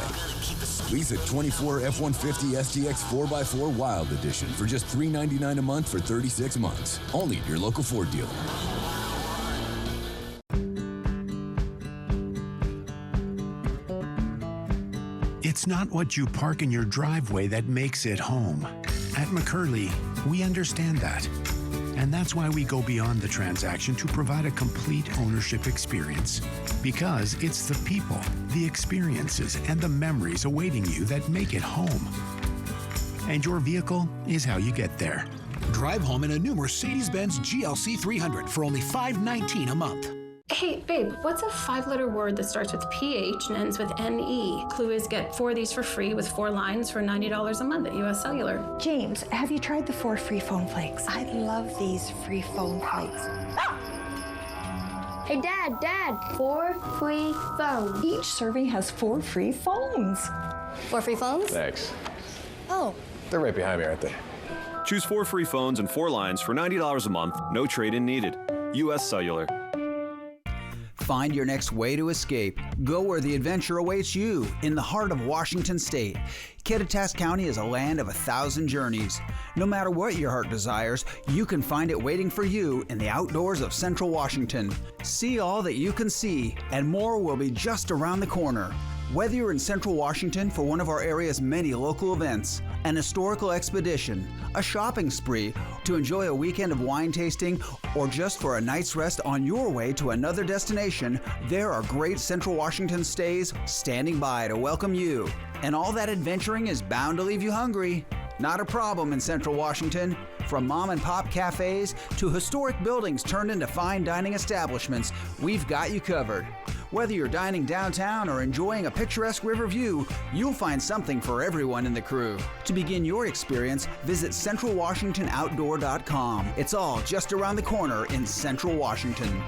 Speaker 23: Lease a 24 F-150 STX 4x4 Wild Edition for just $399 a month for 36 months. Only at your local Ford dealer.
Speaker 7: It's not what you park in your driveway that makes it home. At McCurley, we understand that. And that's why we go beyond the transaction to provide a complete ownership experience. Because it's the people, the experiences, and the memories awaiting you that make it home. And your vehicle is how you get there.
Speaker 24: Drive home in a new Mercedes-Benz GLC 300 for only $519 a month.
Speaker 8: Hey, babe, what's a 5-letter word that starts with PH and ends with NE? Clue is get 4 of these for free with 4 lines for $90 a month at US Cellular.
Speaker 9: James, have you tried the 4 free phone flakes? I love these free phone flakes.
Speaker 10: Hey, Dad, 4 free phones.
Speaker 9: Each serving has 4 free phones.
Speaker 10: 4 free phones?
Speaker 11: Thanks.
Speaker 10: Oh.
Speaker 11: They're right behind me, aren't they?
Speaker 13: Choose 4 free phones and 4 lines for $90 a month. No trade-in needed. US Cellular.
Speaker 6: Find your next way to escape. Go where the adventure awaits you, in the heart of Washington State. Kittitas County is a land of 1,000 journeys. No matter what your heart desires, you can find it waiting for you in the outdoors of Central Washington. See all that you can see, and more will be just around the corner. Whether you're in Central Washington for one of our area's many local events, an historical expedition, a shopping spree, to enjoy a weekend of wine tasting, or just for a night's rest on your way to another destination, there are great Central Washington stays standing by to welcome you. And all that adventuring is bound to leave you hungry. Not a problem in Central Washington. From mom and pop cafes to historic buildings turned into fine dining establishments, we've got you covered. Whether you're dining downtown or enjoying a picturesque river view, you'll find something for everyone in the crew. To begin your experience, visit CentralWashingtonOutdoor.com. It's all just around the corner in Central Washington.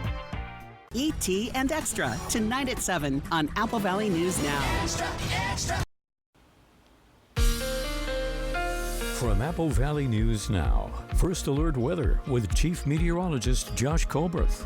Speaker 12: E.T. and Extra, tonight at 7 on Apple Valley News Now.
Speaker 1: Extra, extra. From Apple Valley News Now, First Alert Weather with Chief Meteorologist Josh Colbreth.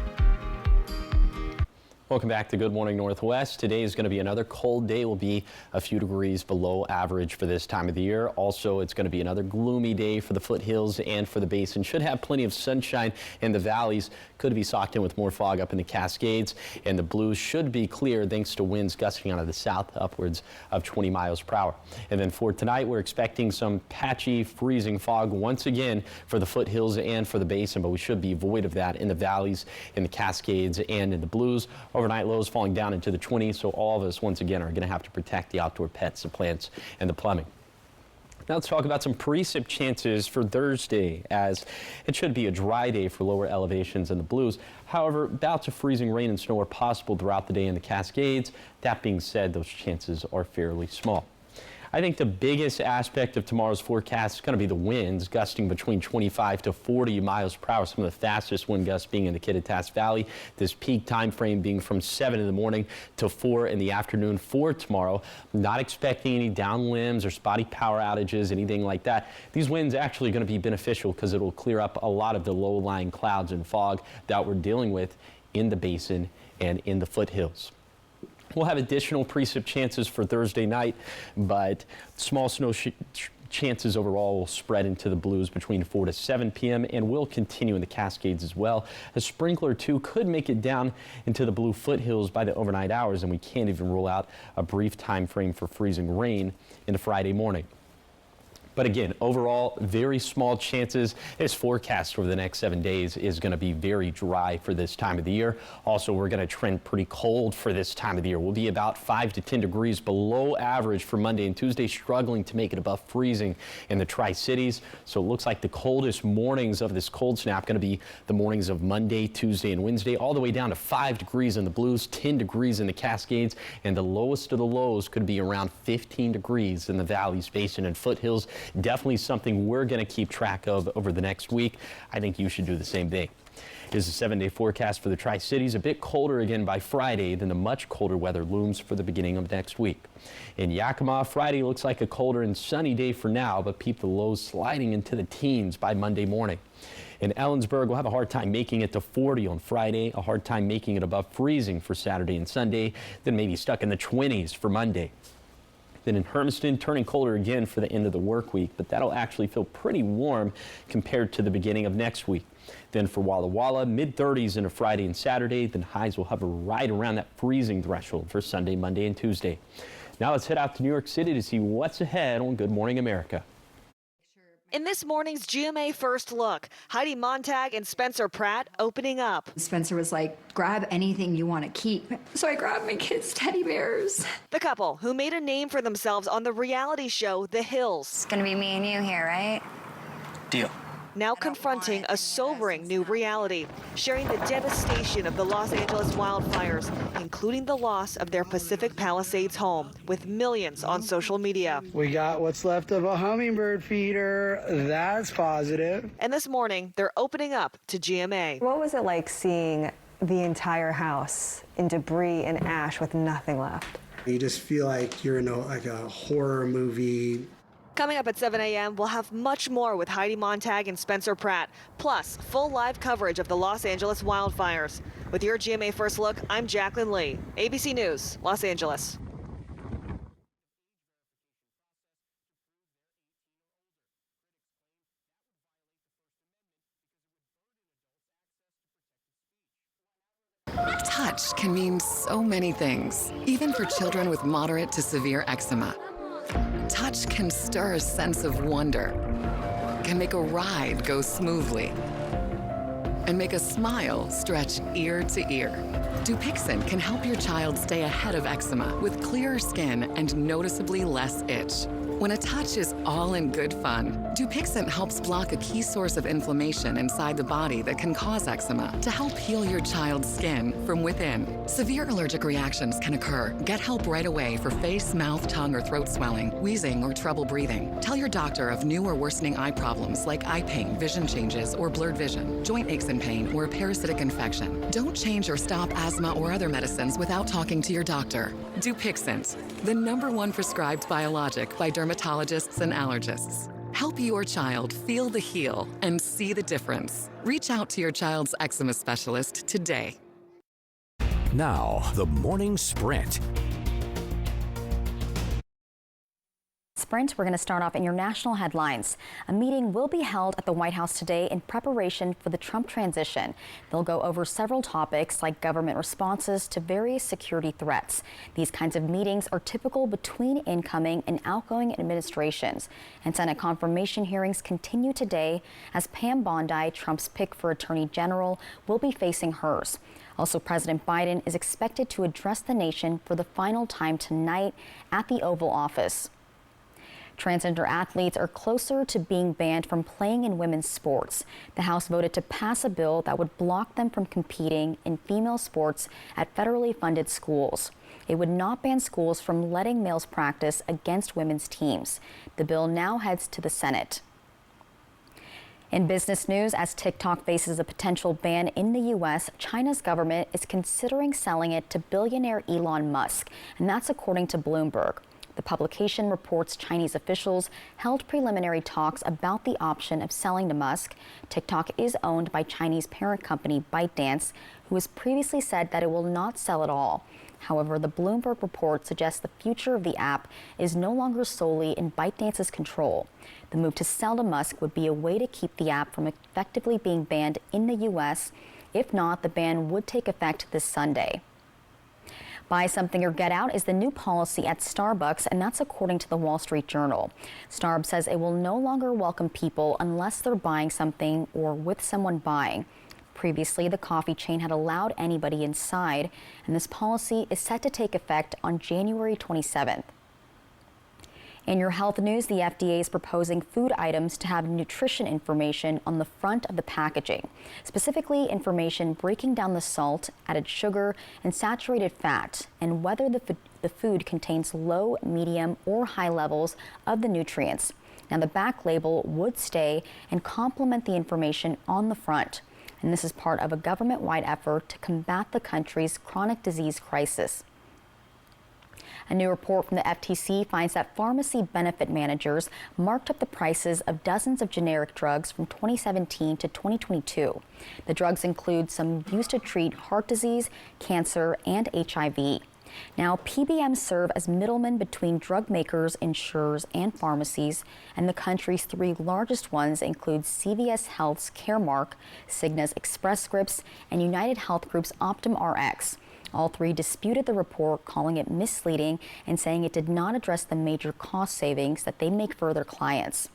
Speaker 2: Welcome back to Good Morning Northwest. Today is going to be another cold day. Will be a few degrees below average for this time of the year. Also, it's going to be another gloomy day for the foothills and for the basin. Should have plenty of sunshine in the valleys. Could be socked in with more fog up in the Cascades. And the blues should be clear thanks to winds gusting out of the south upwards of 20 miles per hour. And then for tonight, we're expecting some patchy freezing fog once again for the foothills and for the basin. But we should be void of that in the valleys, in the Cascades, and in the blues. Overnight lows falling down into the 20s, so all of us once again are going to have to protect the outdoor pets, the plants, and the plumbing. Now let's talk about some precip chances for Thursday, as it should be a dry day for lower elevations in the blues. However, bouts of freezing rain and snow are possible throughout the day in the Cascades. That being said, those chances are fairly small. I think the biggest aspect of tomorrow's forecast is going to be the winds gusting between 25 to 40 miles per hour. Some of the fastest wind gusts being in the Kittitas Valley. This peak time frame being from 7 in the morning to 4 in the afternoon for tomorrow. Not expecting any down limbs or spotty power outages, anything like that. These winds actually going to be beneficial because it will clear up a lot of the low-lying clouds and fog that we're dealing with in the basin and in the foothills. We'll have additional precip chances for Thursday night, but small snow chances overall will spread into the blues between 4 to 7 p.m. and will continue in the Cascades as well. A sprinkler or two could make it down into the blue foothills by the overnight hours, and we can't even rule out a brief time frame for freezing rain into Friday morning. But again, overall, very small chances. This forecast over the next 7 days is going to be very dry for this time of the year. Also, we're going to trend pretty cold for this time of the year. We'll be about 5 to 10 degrees below average for Monday and Tuesday, struggling to make it above freezing in the Tri-Cities. So it looks like the coldest mornings of this cold snap going to be the mornings of Monday, Tuesday, and Wednesday, all the way down to 5 degrees in the blues, 10 degrees in the Cascades, and the lowest of the lows could be around 15 degrees in the valleys, basin, and foothills. Definitely something we're going to keep track of over the next week. I think you should do the same thing. Here's a 7-day forecast for the Tri-Cities. A bit colder again by Friday, then the much colder weather looms for the beginning of next week. In Yakima, Friday looks like a colder and sunny day for now, but keep the lows sliding into the teens by Monday morning. In Ellensburg, we'll have a hard time making it to 40 on Friday, a hard time making it above freezing for Saturday and Sunday, then maybe stuck in the 20s for Monday. Then in Hermiston, turning colder again for the end of the work week, but that'll actually feel pretty warm compared to the beginning of next week. Then for Walla Walla, mid-30s into Friday and Saturday, then highs will hover right around that freezing threshold for Sunday, Monday, and Tuesday. Now let's head out to New York City to see what's ahead on Good Morning America.
Speaker 11: In this morning's GMA First Look, Heidi Montag and Spencer Pratt opening up.
Speaker 14: Spencer was like, grab anything you want to keep. So I grabbed my kids' teddy bears.
Speaker 11: The couple who made a name for themselves on the reality show The Hills.
Speaker 3: It's gonna be me and you here, right?
Speaker 17: Deal.
Speaker 11: Now confronting a sobering new reality, sharing the devastation of the Los Angeles wildfires, including the loss of their Pacific Palisades home, with millions on social media.
Speaker 18: We got what's left of a hummingbird feeder. That's positive.
Speaker 11: And this morning, they're opening up to GMA.
Speaker 19: What was it like seeing the entire house in debris and ash with nothing left?
Speaker 18: You just feel like you're in a horror movie.
Speaker 11: Coming up at 7 a.m., we'll have much more with Heidi Montag and Spencer Pratt, plus full live coverage of the Los Angeles wildfires. With your GMA First Look, I'm Jacqueline Lee, ABC News, Los Angeles.
Speaker 21: Touch can mean so many things, even for children with moderate to severe eczema. Touch can stir a sense of wonder, can make a ride go smoothly, and make a smile stretch ear to ear. Dupixent can help your child stay ahead of eczema with clearer skin and noticeably less itch. When a touch is all in good fun, Dupixent helps block a key source of inflammation inside the body that can cause eczema to help heal your child's skin from within. Severe allergic reactions can occur. Get help right away for face, mouth, tongue, or throat swelling, wheezing, or trouble breathing. Tell your doctor of new or worsening eye problems like eye pain, vision changes, or blurred vision, joint aches and pain, or a parasitic infection. Don't change or stop asthma or other medicines without talking to your doctor. Dupixent, the #1 prescribed biologic by dermatologists and allergists. Help your child feel the heal and see the difference. Reach out to your child's eczema specialist today.
Speaker 1: Now, the morning sprint.
Speaker 3: Sprint, we're going to start off in your national headlines. A meeting will be held at the White House today in preparation for the Trump transition. They'll go over several topics like government responses to various security threats. These kinds of meetings are typical between incoming and outgoing administrations. And Senate confirmation hearings continue today as Pam Bondi, Trump's pick for Attorney General, will be facing hers. Also, President Biden is expected to address the nation for the final time tonight at the Oval Office. Transgender athletes are closer to being banned from playing in women's sports. The House voted to pass a bill that would block them from competing in female sports at federally funded schools. It would not ban schools from letting males practice against women's teams. The bill now heads to the Senate. In business news, as TikTok faces a potential ban in the U.S., China's government is considering selling it to billionaire Elon Musk, and that's according to Bloomberg. The publication reports Chinese officials held preliminary talks about the option of selling to Musk. TikTok is owned by Chinese parent company ByteDance, who has previously said that it will not sell at all. However, the Bloomberg report suggests the future of the app is no longer solely in ByteDance's control. The move to sell to Musk would be a way to keep the app from effectively being banned in the U.S. If not, the ban would take effect this Sunday. Buy something or get out is the new policy at Starbucks, and that's according to the Wall Street Journal. Starbucks says it will no longer welcome people unless they're buying something or with someone buying. Previously, the coffee chain had allowed anybody inside, and this policy is set to take effect on January 27th. In your health news, the FDA is proposing food items to have nutrition information on the front of the packaging, specifically information breaking down the salt, added sugar, and saturated fat, and whether the food contains low, medium, or high levels of the nutrients. Now, the back label would stay and complement the information on the front, and this is part of a government-wide effort to combat the country's chronic disease crisis. A new report from the FTC finds that pharmacy benefit managers marked up the prices of dozens of generic drugs from 2017 to 2022. The drugs include some used to treat heart disease, cancer, and HIV. Now, PBMs serve as middlemen between drug makers, insurers, and pharmacies, and the country's 3 largest ones include CVS Health's Caremark, Cigna's Express Scripts, and United Health Group's Optum Rx. All three disputed the report, calling it misleading and saying it did not address the major cost savings that they make for their clients.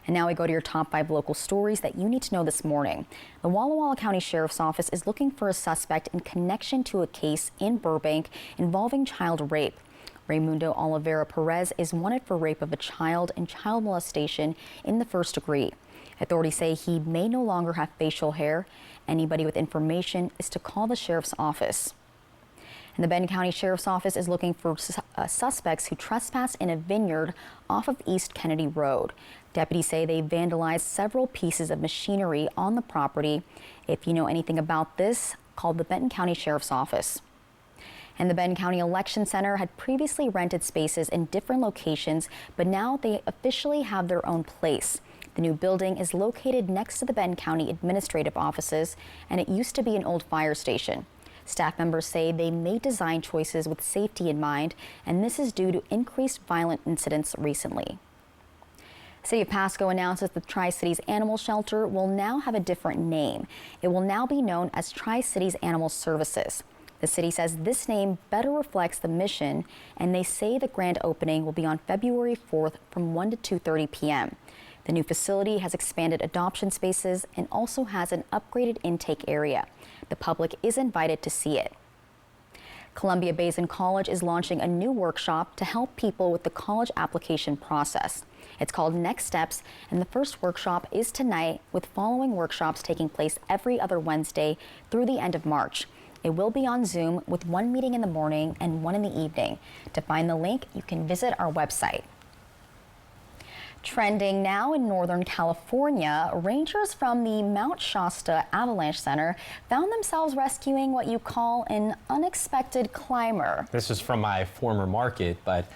Speaker 3: And now we go to your top 5 local stories that you need to know this morning. The Walla Walla County Sheriff's Office is looking for a suspect in connection to a case in Burbank involving child rape. Raymundo Oliveira Perez is wanted for rape of a child and child molestation in the first degree. Authorities say he may no longer have facial hair. Anybody with information is to call the sheriff's office. And the Benton County Sheriff's Office is looking for suspects who trespassed in a vineyard off of East Kennedy Road. Deputies say they vandalized several pieces of machinery on the property. If you know anything about this, call the Benton County Sheriff's Office. And the Benton County Election Center had previously rented spaces in different locations, but now they officially have their own place. The new building is located next to the Benton County administrative offices, and it used to be an old fire station. Staff members say they made design choices with safety in mind, and this is due to increased violent incidents recently. City of Pasco announces the Tri-Cities Animal Shelter will now have a different name. It will now be known as Tri-Cities Animal Services. The city says this name better reflects the mission, and they say the grand opening will be on February 4th from 1 to 2:30 p.m. The new facility has expanded adoption spaces and also has an upgraded intake area. The public is invited to see it. Columbia Basin College is launching a new workshop to help people with the college application process. It's called Next Steps, and the first workshop is tonight, with following workshops taking place every other Wednesday through the end of March. It will be on Zoom with one meeting in the morning and one in the evening. To find the link, you can visit our website. Trending now in Northern California, rangers from the Mount Shasta Avalanche Center found themselves rescuing what you call an unexpected climber.
Speaker 2: This is from my former market, but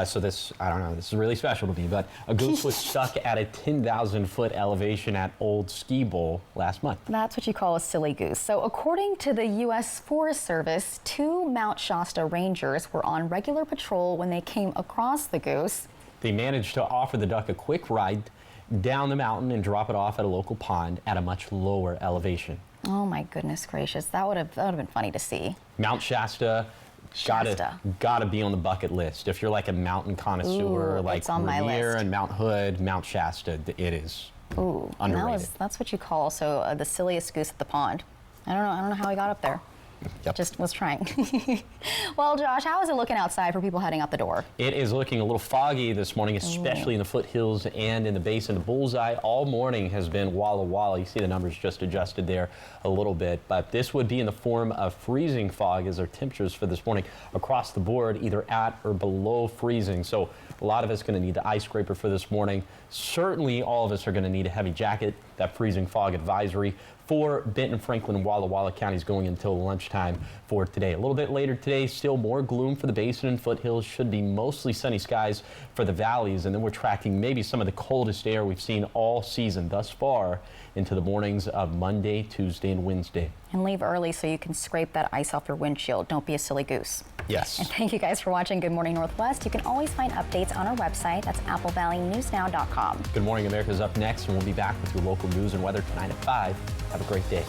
Speaker 2: so this, I don't know, this is really special to me, but a goose was stuck at a 10,000-foot elevation at Old Ski Bowl last month.
Speaker 3: That's what you call a silly goose. So according to the U.S. Forest Service, 2 Mount Shasta rangers were on regular patrol when they came across the goose.
Speaker 2: They managed to offer the duck a quick ride down the mountain and drop it off at a local pond at a much lower elevation.
Speaker 3: Oh my goodness gracious, that would have been funny to see.
Speaker 2: Mount Shasta. Gotta be on the bucket list. If you're like a mountain connoisseur, like Rainier and Mount Hood, Mount Shasta, it is underrated.
Speaker 3: That's what you call also the silliest goose at the pond. I don't know how he got up there.
Speaker 2: Yep.
Speaker 3: Just was trying. Well, Josh, how is it looking outside for people heading out the door?
Speaker 2: It is looking a little foggy this morning, especially in the foothills and in the basin. The bullseye all morning has been Walla Walla. You see the numbers just adjusted there a little bit, but this would be in the form of freezing fog as our temperatures for this morning across the board, either at or below freezing. So a lot of us going to need the ice scraper for this morning. Certainly all of us are going to need a heavy jacket. That freezing fog advisory for Benton, Franklin, and Walla Walla counties going until lunchtime for today. A little bit later today, still more gloom for the basin and foothills. Should be mostly sunny skies for the valleys, and then we're tracking maybe some of the coldest air we've seen all season thus far into the mornings of Monday, Tuesday, and Wednesday.
Speaker 3: And leave early so you can scrape that ice off your windshield. Don't be a silly goose.
Speaker 2: Yes.
Speaker 3: And thank you guys for watching Good Morning Northwest. You can always find updates on our website. That's applevalley.newsnow.com.
Speaker 2: Good Morning America is up next, and we'll be back with your local news and weather tonight at 5. Have a great day.